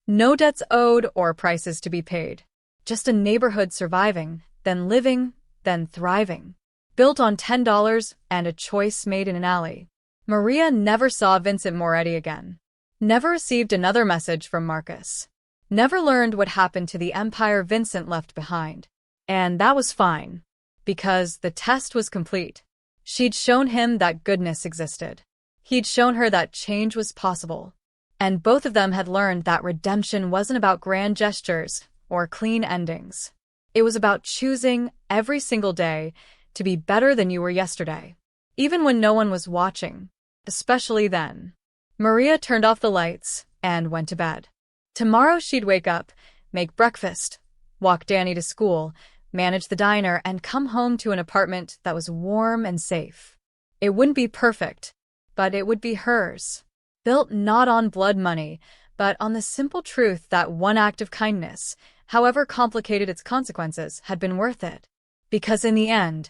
No debts owed or prices to be paid. Just a neighborhood surviving, then living, then thriving. Built on $10 and a choice made in an alley. Maria never saw Vincent Moretti again. Never received another message from Marcus. Never learned what happened to the empire Vincent left behind. And that was fine. Because the test was complete. She'd shown him that goodness existed. He'd shown her that change was possible. And both of them had learned that redemption wasn't about grand gestures or clean endings. It was about choosing every single day to be better than you were yesterday, even when no one was watching, especially then. Maria turned off the lights and went to bed. Tomorrow she'd wake up, make breakfast, walk Danny to school, manage the diner, and come home to an apartment that was warm and safe. It wouldn't be perfect, but it would be hers. Built not on blood money, but on the simple truth that one act of kindness, however complicated its consequences, had been worth it. Because in the end,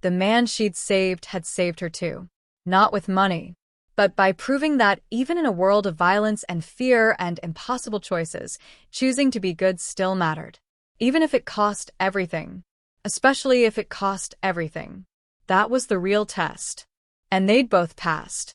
the man she'd saved had saved her too. Not with money, but by proving that even in a world of violence and fear and impossible choices, choosing to be good still mattered. Even if it cost everything. Especially if it cost everything. That was the real test. And they'd both passed.